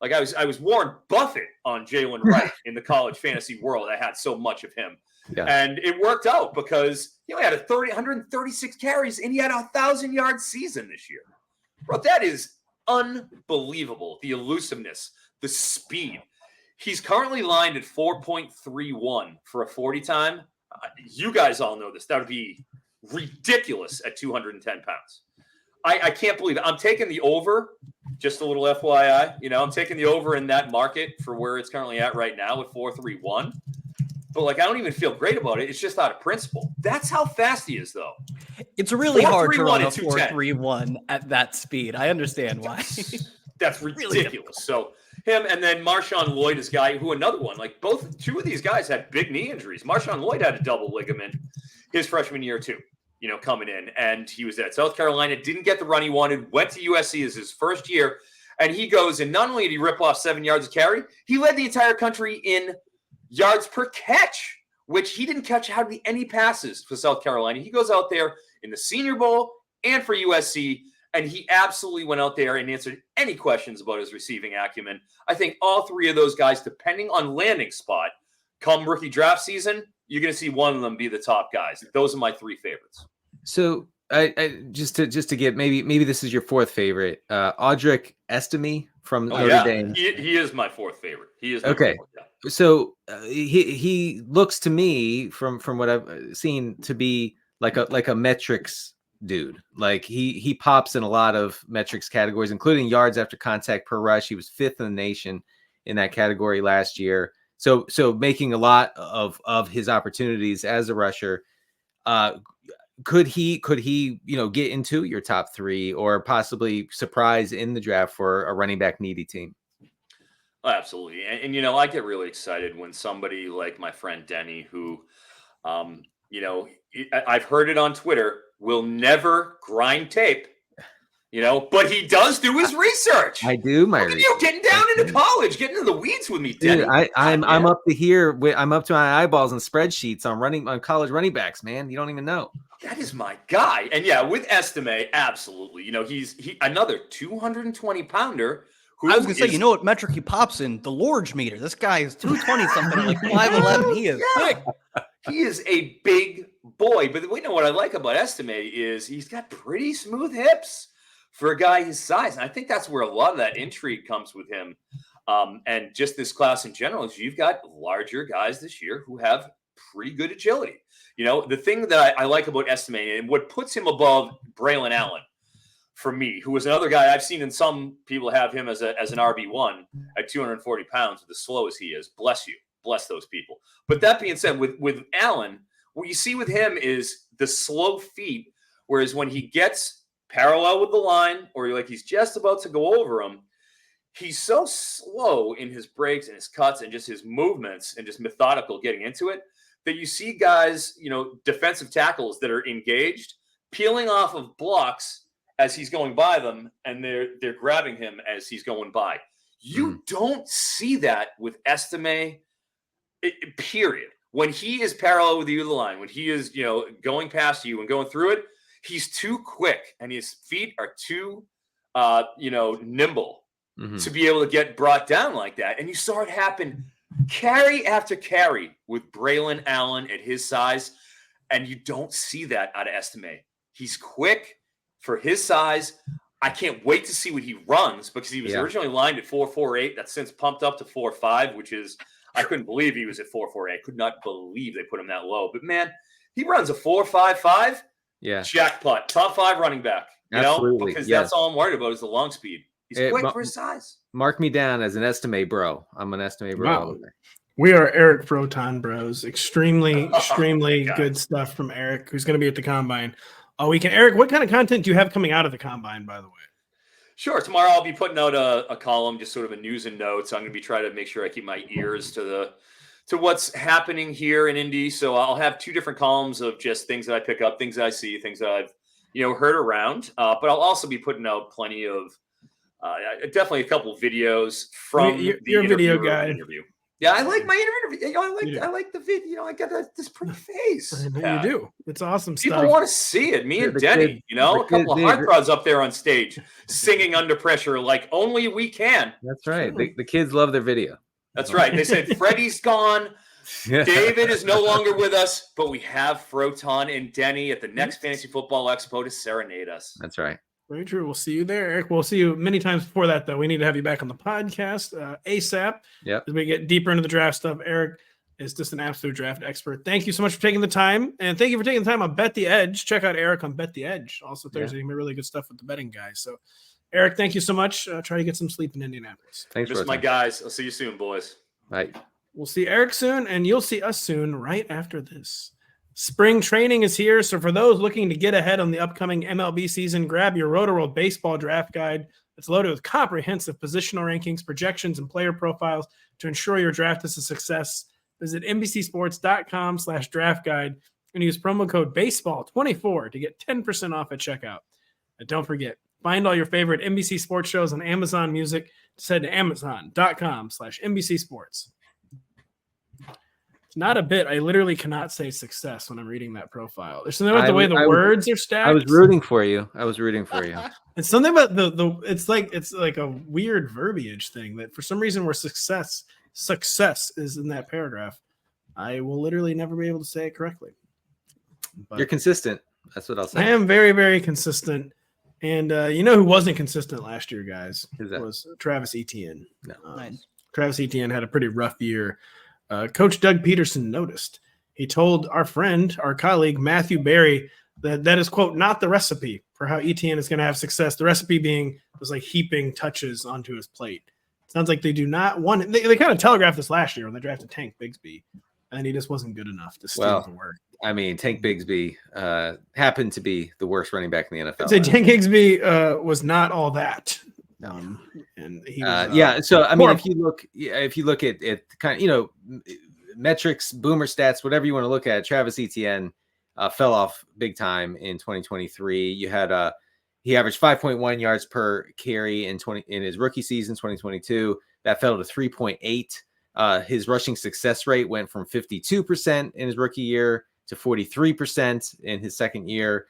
S3: Like I was Warren Buffett on Jalen Wright in the college fantasy world. I had so much of him.
S2: Yeah.
S3: And it worked out because he only had 136 carries and he had a 1,000-yard season this year. Bro, that is unbelievable. The elusiveness, the speed. He's currently lined at 4.31 for a 40 time. You guys all know this. That would be ridiculous at 210 pounds. I can't believe it. I'm taking the over, just a little FYI. I'm taking the over in that market for where it's currently at right now at 4.31. But, I don't even feel great about it. It's just out of principle. That's how fast he is, though.
S4: It's really hard to run a
S3: 4.31
S4: 4.31 at that speed. I understand why.
S3: That's ridiculous. Really, so him and then Marshawn Lloyd is a guy who another one. Two of these guys had big knee injuries. Marshawn Lloyd had a double ligament his freshman year too, coming in. And he was at South Carolina, didn't get the run he wanted, went to USC as his first year. And he goes, and not only did he rip off 7 yards of carry, he led the entire country in yards per catch, which he didn't catch hardly any passes for South Carolina. He goes out there in the Senior Bowl and for USC, and he absolutely went out there and answered any questions about his receiving acumen. I think all three of those guys, depending on landing spot, come rookie draft season, you're going to see one of them be the top guys. Those are my 3 favorites.
S2: So I just to get maybe this is your 4th favorite, Audric Estime from Notre Dame.
S3: He is my 4th favorite. He is
S2: okay.
S3: 4th, yeah.
S2: So he looks to me from what I've seen to be like a metrics dude. Like he pops in a lot of metrics categories, including yards after contact per rush. He was 5th in the nation in that category last year. So making a lot of his opportunities as a rusher. Could he get into your top 3 or possibly surprise in the draft for a running back needy team?
S3: Oh, absolutely. And I get really excited when somebody like my friend Denny, who, I've heard it on Twitter, will never grind tape, but he does do his research.
S2: I do my
S3: research. You getting down into college, getting into the weeds with me, Denny.
S2: Dude, I'm up to here. I'm up to my eyeballs and spreadsheets on college running backs, man. You don't even know.
S3: That is my guy. And yeah, with Estime, absolutely. He's another 220 pounder.
S4: I was going to say, what metric he pops in? The Lorge meter. This guy is 220 something, like 5'11". He is big.
S3: He is a big boy. But what I like about Estime is he's got pretty smooth hips for a guy his size. And I think that's where a lot of that intrigue comes with him. And just this class in general is you've got larger guys this year who have pretty good agility. The thing that I like about Estime and what puts him above Braylon Allen, for me, who was another guy I've seen, and some people have him as an RB1 at 240 pounds, as slow as he is. Bless you. Bless those people. But that being said, with Allen, what you see with him is the slow feet, whereas when he gets parallel with the line or he's just about to go over him, he's so slow in his breaks and his cuts and just his movements and just methodical getting into it that you see guys, defensive tackles that are engaged, peeling off of blocks as he's going by them, and they're grabbing him as he's going by. You don't see that with Estime, period. When he is parallel with you, the line, when he is, going past you and going through it, he's too quick, and his feet are too, nimble to be able to get brought down like that. And you saw it happen carry after carry with Braylon Allen at his size, and you don't see that out of Estime. He's quick for his size. I can't wait to see what he runs because he was originally lined at 4.48. That's since pumped up to 4.5, which is, I couldn't believe he was at 4.48. I could not believe they put him that low. But man, he runs a 4.55. Yeah, jackpot. Top 5 running back.
S2: Absolutely,
S3: because that's all I'm worried about is the long speed. He's quick for his size.
S2: Mark me down as an Estime bro. I'm an Estime bro.
S1: Wow. We are Eric Froton bros. Extremely good stuff from Eric, who's going to be at the Combine all weekend. Eric, what kind of content do you have coming out of the Combine, by the way?
S3: Sure. Tomorrow I'll be putting out a column, just sort of a news and notes. I'm going to be trying to make sure I keep my ears to what's happening here in Indy. So I'll have 2 different columns of just things that I pick up, things that I see, things that I've heard around. But I'll also be putting out plenty of, definitely a couple of videos from
S1: your video guy.
S3: interview. Yeah, I like my interview. I like the video. I got this pretty face.
S1: I know you do. It's awesome
S3: People
S1: stuff.
S3: want to see it. Me and Denny, a couple of heartthrobs up there on stage, singing under pressure like only we can.
S2: That's right. The kids love their video.
S3: That's right. They said Freddie's gone. David is no longer with us, but we have Froton and Denny at the next Fantasy Football Expo to serenade us.
S2: That's right.
S1: Very true. We'll see you there, Eric. We'll see you many times before that, though. We need to have you back on the podcast ASAP.
S2: Yep.
S1: As we get deeper into the draft stuff. Eric is just an absolute draft expert. Thank you so much for taking the time. And thank you for taking the time on Bet the Edge. Check out Eric on Bet the Edge. Also Thursday, yeah. Really good stuff with the betting guys. So, Eric, thank you so much. Try to get some sleep in Indianapolis.
S2: Thanks,
S3: my guys. I'll see you soon, boys.
S2: Bye.
S1: We'll see Eric soon, and you'll see us soon right after this. Spring training is here, so for those looking to get ahead on the upcoming MLB season, grab your Rotoworld Baseball Draft Guide. It's loaded with comprehensive positional rankings, projections, and player profiles to ensure your draft is a success. Visit NBCSports.com/draft guide and use promo code BASEBALL24 to get 10% off at checkout. And don't forget, find all your favorite NBC Sports shows on Amazon Music. Just head to Amazon.com/NBCSports. It's not a bit. I literally cannot say success when I'm reading that profile. There's something about the way the words are stacked.
S2: I was rooting for you.
S1: And something about the it's like a weird verbiage thing that for some reason where success is in that paragraph, I will literally never be able to say it correctly.
S2: But you're consistent. That's what I'll say.
S1: I am very, very consistent. And you know who wasn't consistent last year, guys?
S2: Who's that?
S1: Was Travis Etienne.
S2: No.
S4: Nice.
S1: Travis Etienne had a pretty rough year. Coach Doug Peterson noticed. He told our friend, our colleague, Matthew Berry, that is, quote, not the recipe for how Etienne is going to have success. The recipe being was like heaping touches onto his plate. Sounds like they do not want – they kind of telegraphed this last year when they drafted Tank Bigsby, and he just wasn't good enough to steal the work.
S2: I mean, Tank Bigsby happened to be the worst running back in the NFL.
S1: So Tank Bigsby was not all that. And he was,
S2: so I mean, if you look at kind of metrics, boomer stats, whatever you want to look at, Travis Etienne fell off big time in 2023. You had he averaged 5.1 yards per carry in his rookie season 2022. That fell to 3.8. His rushing success rate went from 52% in his rookie year to 43% in his second year.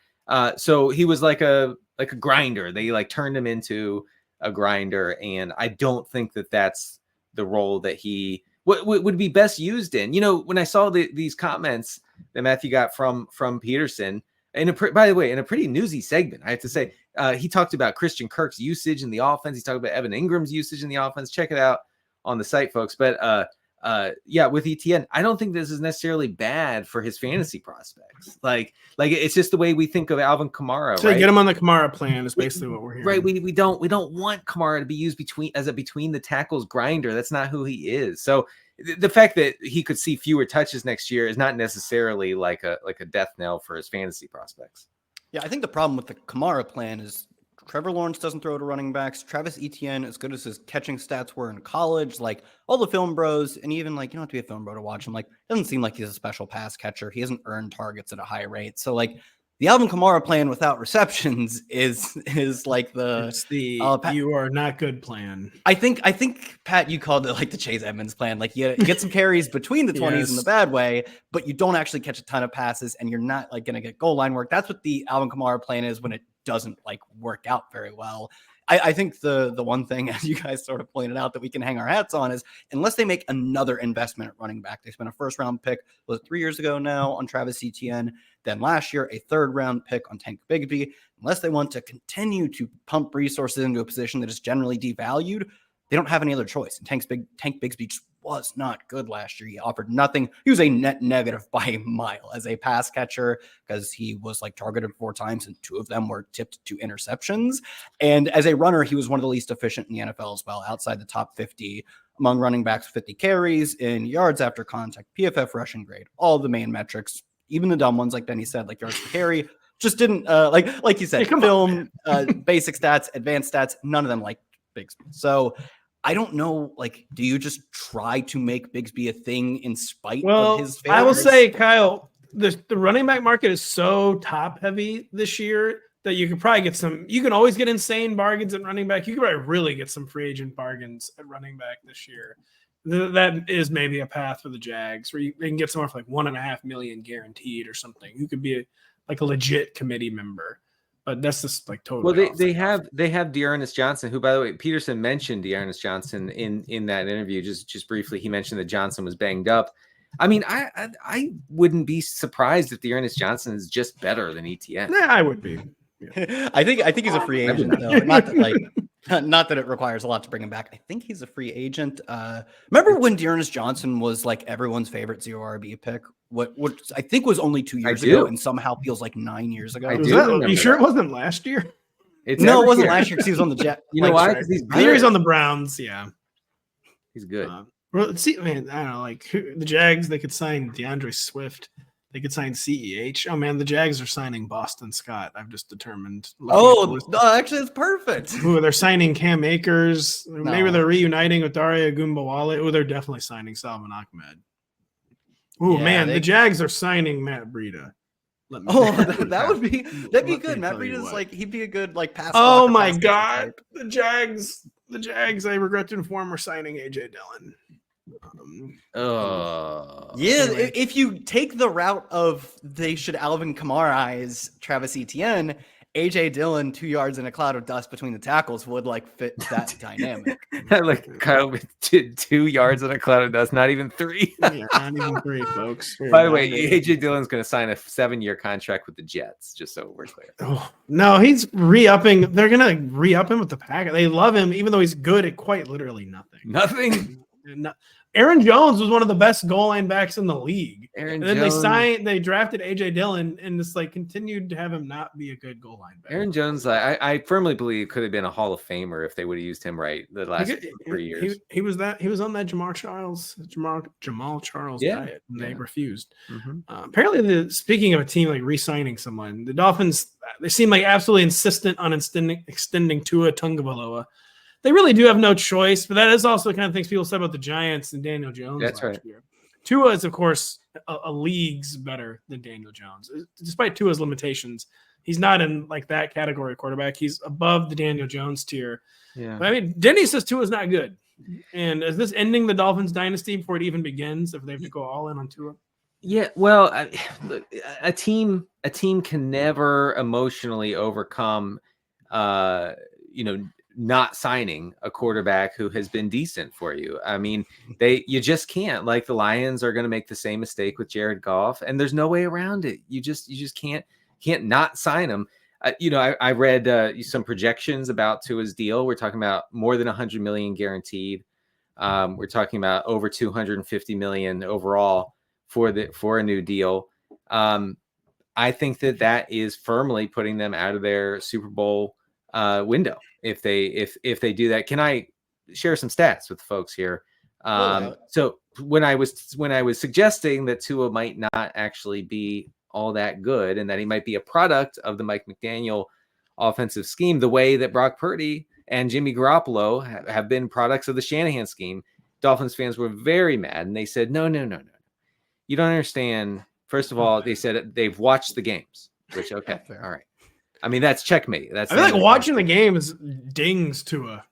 S2: So he was like a grinder. They turned him into a grinder, and I don't think that that's the role that he would be best used in. When I saw these comments that Matthew got from Peterson, and by the way, in a pretty newsy segment, I have to say, he talked about Christian Kirk's usage in the offense. He talked about Evan Ingram's usage in the offense. Check it out on the site, folks. But with Etienne, I don't think this is necessarily bad for his fantasy prospects. Like it's just the way we think of Alvin Kamara.
S1: So
S2: right?
S1: Get him on the Kamara plan is basically what we're hearing.
S2: Right. We don't want Kamara to be used as a between the tackles grinder. That's not who he is. So the fact that he could see fewer touches next year is not necessarily like a death knell for his fantasy prospects.
S4: Yeah, I think the problem with the Kamara plan is Trevor Lawrence doesn't throw to running backs. Travis Etienne, as good as his catching stats were in college, all the film bros, and even you don't have to be a film bro to watch him. Doesn't seem like he's a special pass catcher. He hasn't earned targets at a high rate. So the Alvin Kamara plan without receptions is the
S1: you are not good plan.
S4: I think Pat, you called it the Chase Edmonds plan. You get some carries between the 20s in the bad way, but you don't actually catch a ton of passes, and you're not going to get goal line work. That's what the Alvin Kamara plan is when it doesn't work out very well. I think the one thing, as you guys sort of pointed out, that we can hang our hats on is unless they make another investment at running back. They spent a first round pick, was it 3 years ago now, on Travis Etienne. Then last year, a third round pick on Tank Bigsby. Unless they want to continue to pump resources into a position that is generally devalued, they don't have any other choice. And Tank Bigsby just was not good last year. He offered nothing. He was a net negative by a mile as a pass catcher because he was targeted 4 times and 2 of them were tipped to interceptions. And as a runner, he was one of the least efficient in the NFL as well, outside the top 50 among running backs, 50 carries in yards after contact, PFF rushing grade, all the main metrics, even the dumb ones, like Denny said, yards per carry, just didn't, like you said, film, basic stats, advanced stats, none of them Bigsby. So I don't know, do you just try to make Bigsby a thing in spite of his failures?
S1: I will say, Kyle, the running back market is so top heavy this year that you could probably get some. You can always get insane bargains at running back. You could probably really get some free agent bargains at running back this year. That is maybe a path for the Jags where they can get somewhere for like $1.5 million guaranteed or something. Who could be like a legit committee member, but that's just like totally.
S2: Well, they have Dearness Johnson, who, by the way, Peterson mentioned Dearness Johnson in that interview. Just briefly, he mentioned that Johnson was banged up. I mean, I wouldn't be surprised if Dearness Johnson is just better than Etienne.
S1: Yeah, I would be.
S4: Yeah. I think he's a free agent though. Not that it requires a lot to bring him back. I think he's a free agent. Remember when Dearness Johnson was like everyone's favorite zero RB pick? What I think was only 2 years ago, and somehow feels like 9 years ago.
S1: You sure it wasn't last year?
S2: It
S4: wasn't last year because he was on the Jet.
S2: You know why? Because
S1: he's on the Browns. Yeah,
S2: he's good.
S1: Well, see, man, I don't know. Like the Jags, they could sign DeAndre Swift. They could sign CEH. Oh man, the Jags are signing Boston Scott. I've just determined.
S4: Actually, it's perfect.
S1: Ooh, they're signing Cam Akers. No. Maybe they're reuniting with Daria Gumbawale. Oh, they're definitely signing Salvin Ahmed. Oh man, the Jags are signing Matt Breida.
S4: That'd be good. Matt Breida's like he'd be a good like pass.
S1: Oh my god, the Jags. I regret to inform, are signing AJ Dillon.
S4: Anyway. If you take the route of they should Alvin Kamara's Travis Etienne, AJ Dillon 2 yards in a cloud of dust between the tackles would like fit that dynamic.
S2: Like Kyle with 2 yards in a cloud of dust, not even 3.
S1: Yeah, not even 3, folks.
S2: By the way, AJ Dillon's going to sign a 7-year contract with the Jets, just so we're clear.
S1: Oh, no, he's re-upping. They're going to re-up him with the Packers. They love him, even though he's good at quite literally nothing.
S2: Nothing.
S1: Aaron Jones was one of the best goal line backs in the league. And then they drafted AJ Dillon and just like continued to have him not be a good goal line back.
S2: Aaron Jones, I firmly believe could have been a Hall of Famer if they would have used him right the last 3 years.
S1: He was on that Jamal Charles diet, and they refused.
S2: Mm-hmm.
S1: Apparently, speaking of a team like re-signing someone, the Dolphins, they seem like absolutely insistent on extending Tua Tagovailoa. They really do have no choice, but that is also the kind of things people said about the Giants and Daniel Jones.
S2: That's right.
S1: Year. Tua is, of course, a leagues better than Daniel Jones. Despite Tua's limitations, he's not in like that category of quarterback. He's above the Daniel Jones tier.
S2: Yeah.
S1: But, I mean, Denny says Tua's not good. And is this ending the Dolphins dynasty before it even begins if they have to go all in on Tua?
S2: Yeah, well, a team can never emotionally overcome, not signing a quarterback who has been decent for you. I mean, you just can't. Like the Lions are going to make the same mistake with Jared Goff, and there's no way around it. You just can't not sign him. I read some projections about Tua's deal. We're talking about more than $100 million guaranteed. We're talking about over $250 million overall for a new deal. I think that is firmly putting them out of their Super Bowl window if they do that. Can I share some stats with the folks here? So when I was suggesting that Tua might not actually be all that good and that he might be a product of the Mike McDaniel offensive scheme, the way that Brock Purdy and Jimmy Garoppolo have been products of the Shanahan scheme, Dolphins fans were very mad, and they said, no, you don't understand. First of all, they said they've watched the games, which okay, all right. I mean, that's checkmate. I
S1: feel like watching the game is dings Tua.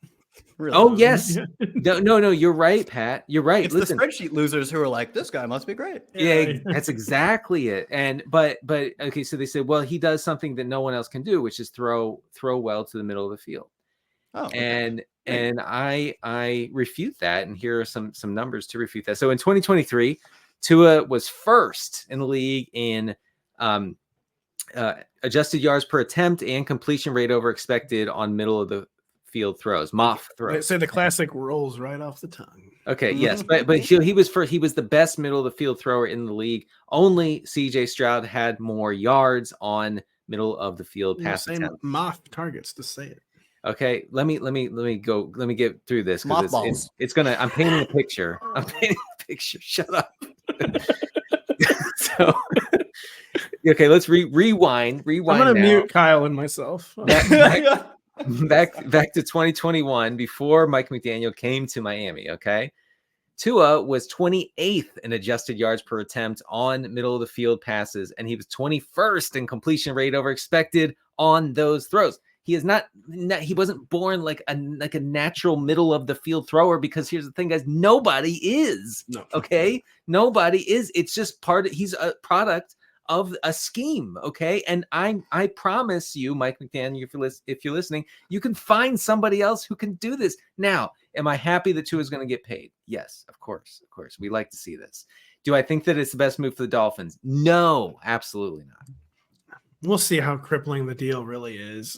S4: Really?
S2: Oh yes. No, you're right, Pat. You're right.
S4: It's the spreadsheet losers who are like, this guy must be great.
S2: Yeah, that's exactly it. And but okay, so they said, well, he does something that no one else can do, which is throw well to the middle of the field. Oh, okay. And I refute that, and here are some numbers to refute that. So in 2023, Tua was first in the league in adjusted yards per attempt and completion rate over expected on middle of the field throws, MOF throws.
S1: They say the classic rolls right off the tongue.
S2: Okay, yes, but he was the best middle of the field thrower in the league. Only CJ Stroud had more yards on middle of the field pass attempts.
S1: MOF targets to say it.
S2: Okay, let me get through this because it's gonna. I'm painting a picture. Shut up. So. Okay, let's rewind.
S1: I'm gonna mute Kyle and myself.
S2: Back to 2021, before Mike McDaniel came to Miami. Okay, Tua was 28th in adjusted yards per attempt on middle of the field passes, and he was 21st in completion rate over expected on those throws. He is not. He wasn't born like a natural middle of the field thrower. Because here's the thing, guys: nobody is. No. Okay, nobody is. It's just he's a product of a scheme. Okay, and I promise you, Mike McDaniel, if you're listening, you can find somebody else who can do this. Now, am I happy that Tua is going to get paid? Yes, of course. We like to see this. Do I think that it's the best move for the Dolphins? No, absolutely not.
S1: We'll see how crippling the deal really is.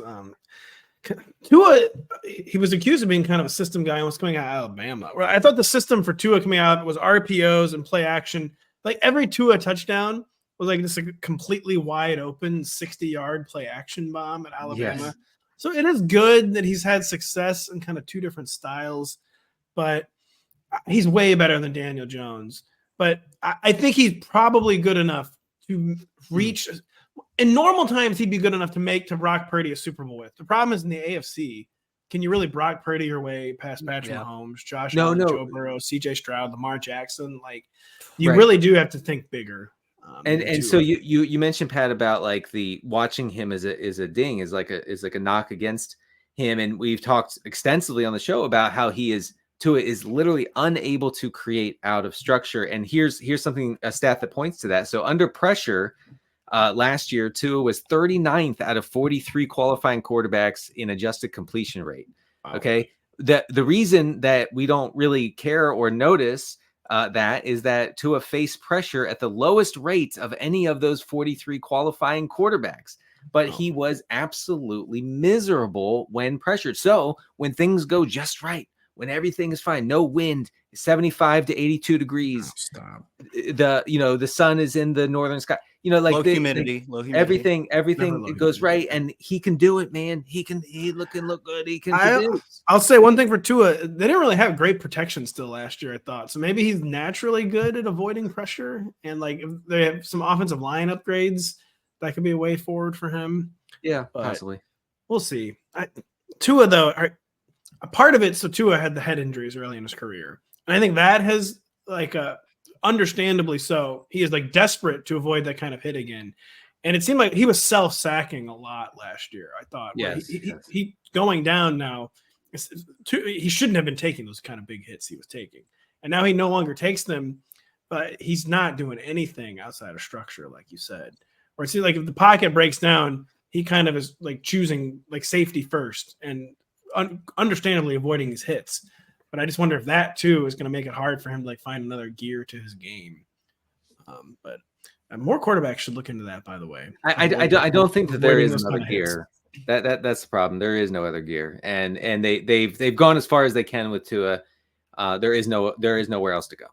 S1: Tua, he was accused of being kind of a system guy and was coming out of Alabama. I thought the system for Tua coming out was RPOs and play action. Like every Tua touchdown was like this completely wide open 60-yard play action bomb at Alabama. Yes. So it is good that he's had success in kind of two different styles, but he's way better than Daniel Jones. But I think he's probably good enough to reach – in normal times, he'd be good enough to Brock Purdy a Super Bowl with. The problem is in the AFC, can you really Brock Purdy your way past Patrick Mahomes, Josh Allen, Joe Burrow, CJ Stroud, Lamar Jackson? Like, you really do have to think bigger.
S2: And so you mentioned, Pat, about like the watching him is a ding, is like a knock against him, and we've talked extensively on the show about how Tua is literally unable to create out of structure. And here's a stat that points to that. So under pressure. Last year, Tua was 39th out of 43 qualifying quarterbacks in adjusted completion rate. Wow. Okay. The reason that we don't really care or notice that is that Tua faced pressure at the lowest rates of any of those 43 qualifying quarterbacks, but he was absolutely miserable when pressured. So when things go just right, when everything is fine, no wind, 75 to 82 degrees, the sun is in the northern sky. Low humidity, everything goes right, and he can do it, man. He can look good. He can.
S1: I'll say one thing for Tua: they didn't really have great protection still last year, I thought. So maybe he's naturally good at avoiding pressure, and like if they have some offensive line upgrades, that could be a way forward for him.
S2: Yeah, possibly.
S1: We'll see. Tua though, a part of it. So Tua had the head injuries early in his career, and I think that has understandably so. He is like desperate to avoid that kind of hit again. And it seemed like he was self-sacking a lot last year, I thought.
S2: Yes,
S1: he going down now. He shouldn't have been taking those kind of big hits he was taking. And now he no longer takes them, but he's not doing anything outside of structure, like you said. Or it seems like if the pocket breaks down, he kind of is like choosing like safety first and understandably avoiding his hits. But I just wonder if that too is going to make it hard for him to like find another gear to his game. But more quarterbacks should look into that. By the way,
S2: I don't think that there is another gear. That's the problem. There is no other gear, and they've gone as far as they can with Tua. There is nowhere else to go.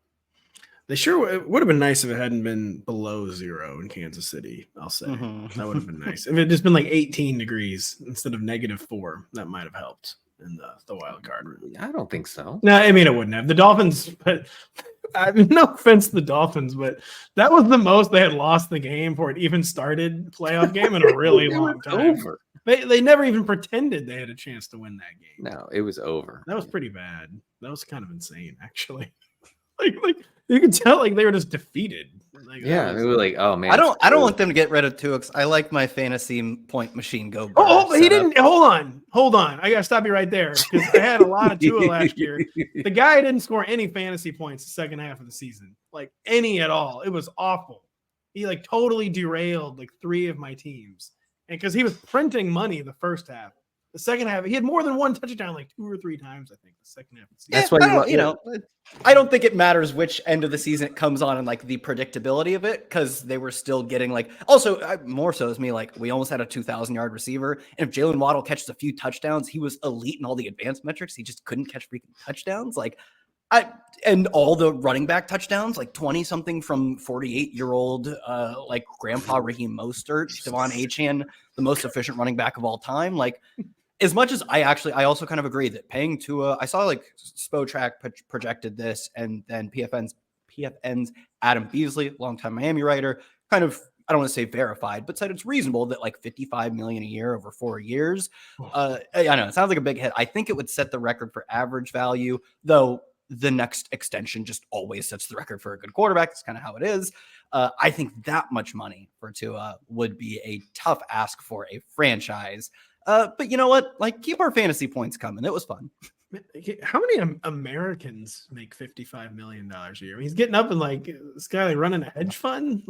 S1: They sure it would have been nice if it hadn't been below 0 in Kansas City. I'll say that would have been nice if it had just been like 18 degrees instead of -4. That might have helped in the wild card.
S2: I don't think so.
S1: No, I mean it wouldn't have. The Dolphins, but I mean, no offense to the Dolphins, but that was the most they had lost the game before it even started playoff game in a really long time.
S2: Over.
S1: They never even pretended they had a chance to win that game.
S2: No, it was over.
S1: That was pretty bad. That was kind of insane, actually. like you could tell like they were just defeated. Like,
S2: yeah, they were like, oh man.
S4: I don't want them to get rid of Tua. I like my fantasy point machine go.
S1: But he didn't. Hold on. I gotta stop you right there because I had a lot of Tua last year. The guy didn't score any fantasy points the second half of the season, like any at all. It was awful. He like totally derailed like 3 of my teams, and because he was printing money the first half. The second half, he had more than one touchdown, like 2 or 3 times, I think, the second half of the season.
S4: That's why I don't think it matters which end of the season it comes on and like the predictability of it, because they were still getting like. Also, more so as me, like we almost had a 2,000-yard receiver, and if Jalen Waddle catches a few touchdowns, he was elite in all the advanced metrics. He just couldn't catch freaking touchdowns, and all the running back touchdowns, like 20-something from 48-year-old like Grandpa Raheem Mostert, Devon Achane, the most efficient running back of all time, like. As much as I also kind of agree that paying Tua, I saw like Spotrac projected this, and then PFN's Adam Beasley, longtime Miami writer, kind of, I don't want to say verified, but said it's reasonable that like $55 million a year over 4 years. I know it sounds like a big hit. I think it would set the record for average value, though. the next extension just always sets the record for a good quarterback. That's kind of how it is. I think that much money for Tua would be a tough ask for a franchise. But you know what? Like, keep our fantasy points coming. It was fun.
S1: How many Americans make $55 million a year? He's getting up and like this guy like running a hedge fund.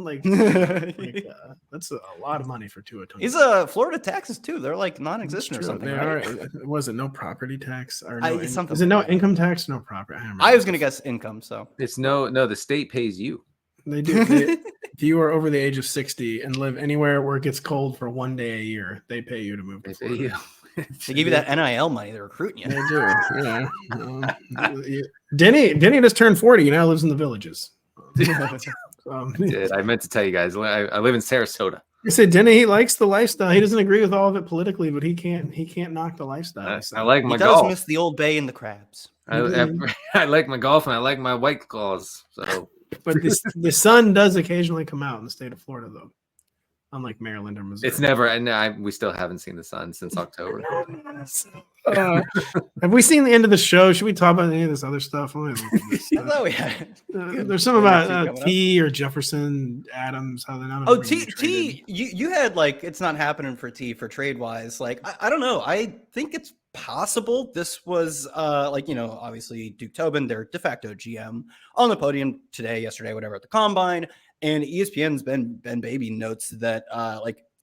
S1: That's a lot of money for Tua.
S4: He's Florida taxes too. They're like non-existent or something. Right?
S1: Was it no property tax or
S4: something?
S1: Is it no income tax? No property.
S4: I was gonna guess income. So
S2: it's no. The state pays you.
S1: They do. If you are over the age of 60 and live anywhere where it gets cold for 1 day a year, they pay you to move to Florida.
S4: They give you that NIL money. They're recruiting you.
S1: They do. Yeah. Denny just turned 40. He now lives in the villages.
S2: I meant to tell you guys. I live in Sarasota.
S1: I said Denny, he likes the lifestyle. He doesn't agree with all of it politically, but he can't knock the lifestyle.
S2: I like my
S4: he
S2: golf.
S4: does miss the Old Bay and the crabs.
S2: I like my golf and I like my White Claws. So,
S1: but the sun does occasionally come out in the state of Florida, though. Unlike Maryland or Missouri.
S2: It's never, and we still haven't seen the sun since October.
S1: Have we seen the end of the show? Should we talk about any of this other stuff? There's something about T or Jefferson, Adams, how they're not.
S4: Oh, T. You had like it's not happening for T for trade wise. Like I don't know. I think it's possible this was obviously Duke Tobin, their de facto GM, on the podium today, yesterday, whatever at the combine. And ESPN's Ben Baby notes that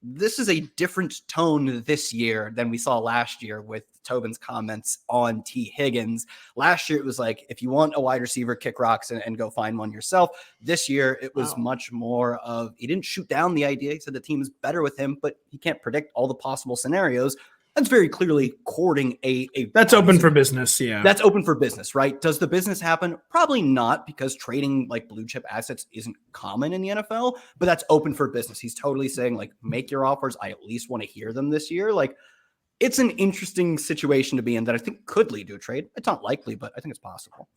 S4: this is a different tone this year than we saw last year with Tobin's comments on T. Higgins. Last year, it was like, if you want a wide receiver, kick rocks and go find one yourself. This year, it was much more of, he didn't shoot down the idea. He said the team is better with him, but he can't predict all the possible scenarios. That's very clearly courting a
S1: that's open for business. Yeah.
S4: That's open for business, right? Does the business happen? Probably not, because trading like blue chip assets isn't common in the NFL, but that's open for business. He's totally saying like, make your offers. I at least want to hear them this year. Like, it's an interesting situation to be in that I think could lead to a trade. It's not likely, but I think it's possible.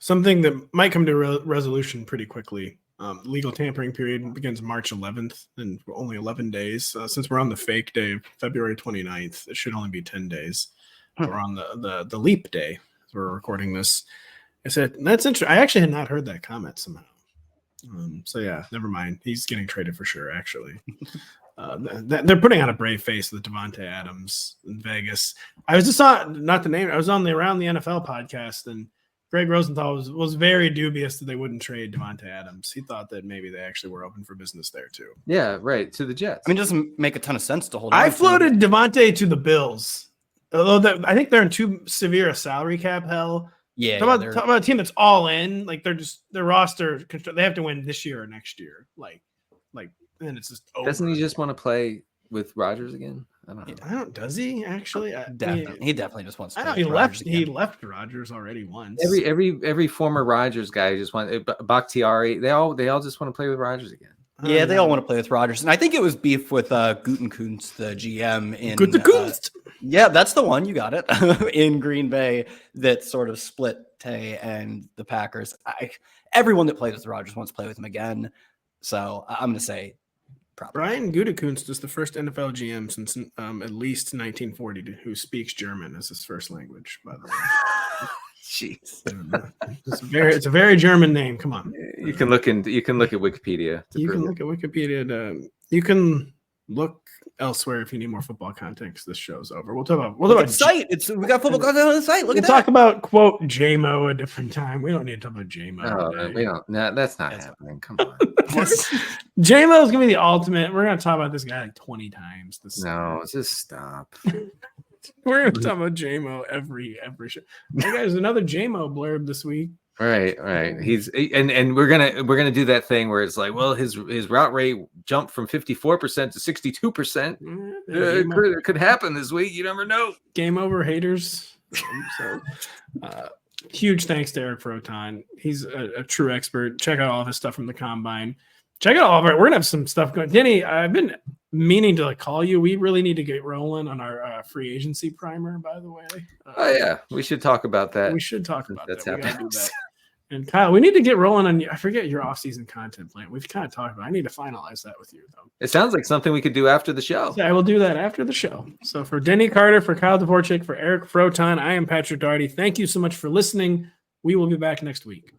S1: Something that might come to resolution pretty quickly. Legal tampering period begins March 11th and only 11 days. Since we're on the fake day, February 29th, it should only be 10 days. We're on the leap day as we're recording this. I said, that's interesting. I actually had not heard that comment somehow. So yeah, never mind. He's getting traded for sure, actually. They're putting on a brave face with Davante Adams in Vegas. I was just on, not the name, I was on the Around the NFL podcast, and Greg Rosenthal was very dubious that they wouldn't trade Davante Adams. He thought that maybe they actually were open for business there too.
S2: Yeah, right. To the Jets.
S4: I mean, it doesn't make a ton of sense to hold.
S1: I floated Davante to the Bills, although I think they're in too severe a salary cap hell.
S4: Yeah,
S1: talk about a team that's all in. Like their roster, they have to win this year or next year. Like, and it's just over.
S2: Doesn't he just want to play with Rodgers again? I don't know.
S1: I don't. Does he actually?
S4: Definitely. He definitely just wants to.
S1: I know he left. He left Rodgers already once.
S2: Every former Rodgers guy just want Bakhtiari. They all just want to play with Rodgers again.
S4: Yeah, they all want to play with Rodgers, and I think it was beef with Gutekunst, the GM in.
S1: Gutekunst.
S4: Yeah, that's the one. You got it. In Green Bay, that sort of split Tay and the Packers. Everyone that plays with Rodgers wants to play with him again. So I'm going to say. Probably.
S1: Brian Gutekunst is the first NFL GM since at least 1940 who speaks German as his first language, by the way.
S2: Jeez.
S1: It's a very German name. Come on.
S2: You can look at Wikipedia.
S1: You can look at Wikipedia. You can look elsewhere if you need more football context. This show's over. We'll talk about
S4: the site. We got football content on the site. We'll
S1: talk about quote JMO a different time. We don't need to talk about JMO.
S2: No, we don't. No, that's not happening. Come on.
S1: JMO is gonna be the ultimate. We're gonna talk about this guy like 20 times.
S2: Just stop.
S1: We're gonna talk about JMO every show. Hey guys, another JMO blurb this week.
S2: Right. He's and we're gonna do that thing where it's like, well, his route rate jumped from 54% to 62%. It could happen this week. You never know. Game
S1: over, haters. Huge thanks to Eric Froton. He's a true expert. Check out all of his stuff from the combine. Check out all of it. We're gonna have some stuff going. Denny, I've been meaning to call you. We really need to get rolling on our free agency primer, by the way.
S2: We should talk about that.
S1: We should talk about that.
S2: We gotta do that.
S1: And Kyle, we need to get rolling on. I forget your off-season content plan. We've kind of talked about. I need to finalize that with you, though.
S2: It sounds like something we could do after the show.
S1: Yeah, I will do that after the show. So for Denny Carter, for Kyle Dvorchak, for Eric Froton, I am Patrick Daugherty. Thank you so much for listening. We will be back next week.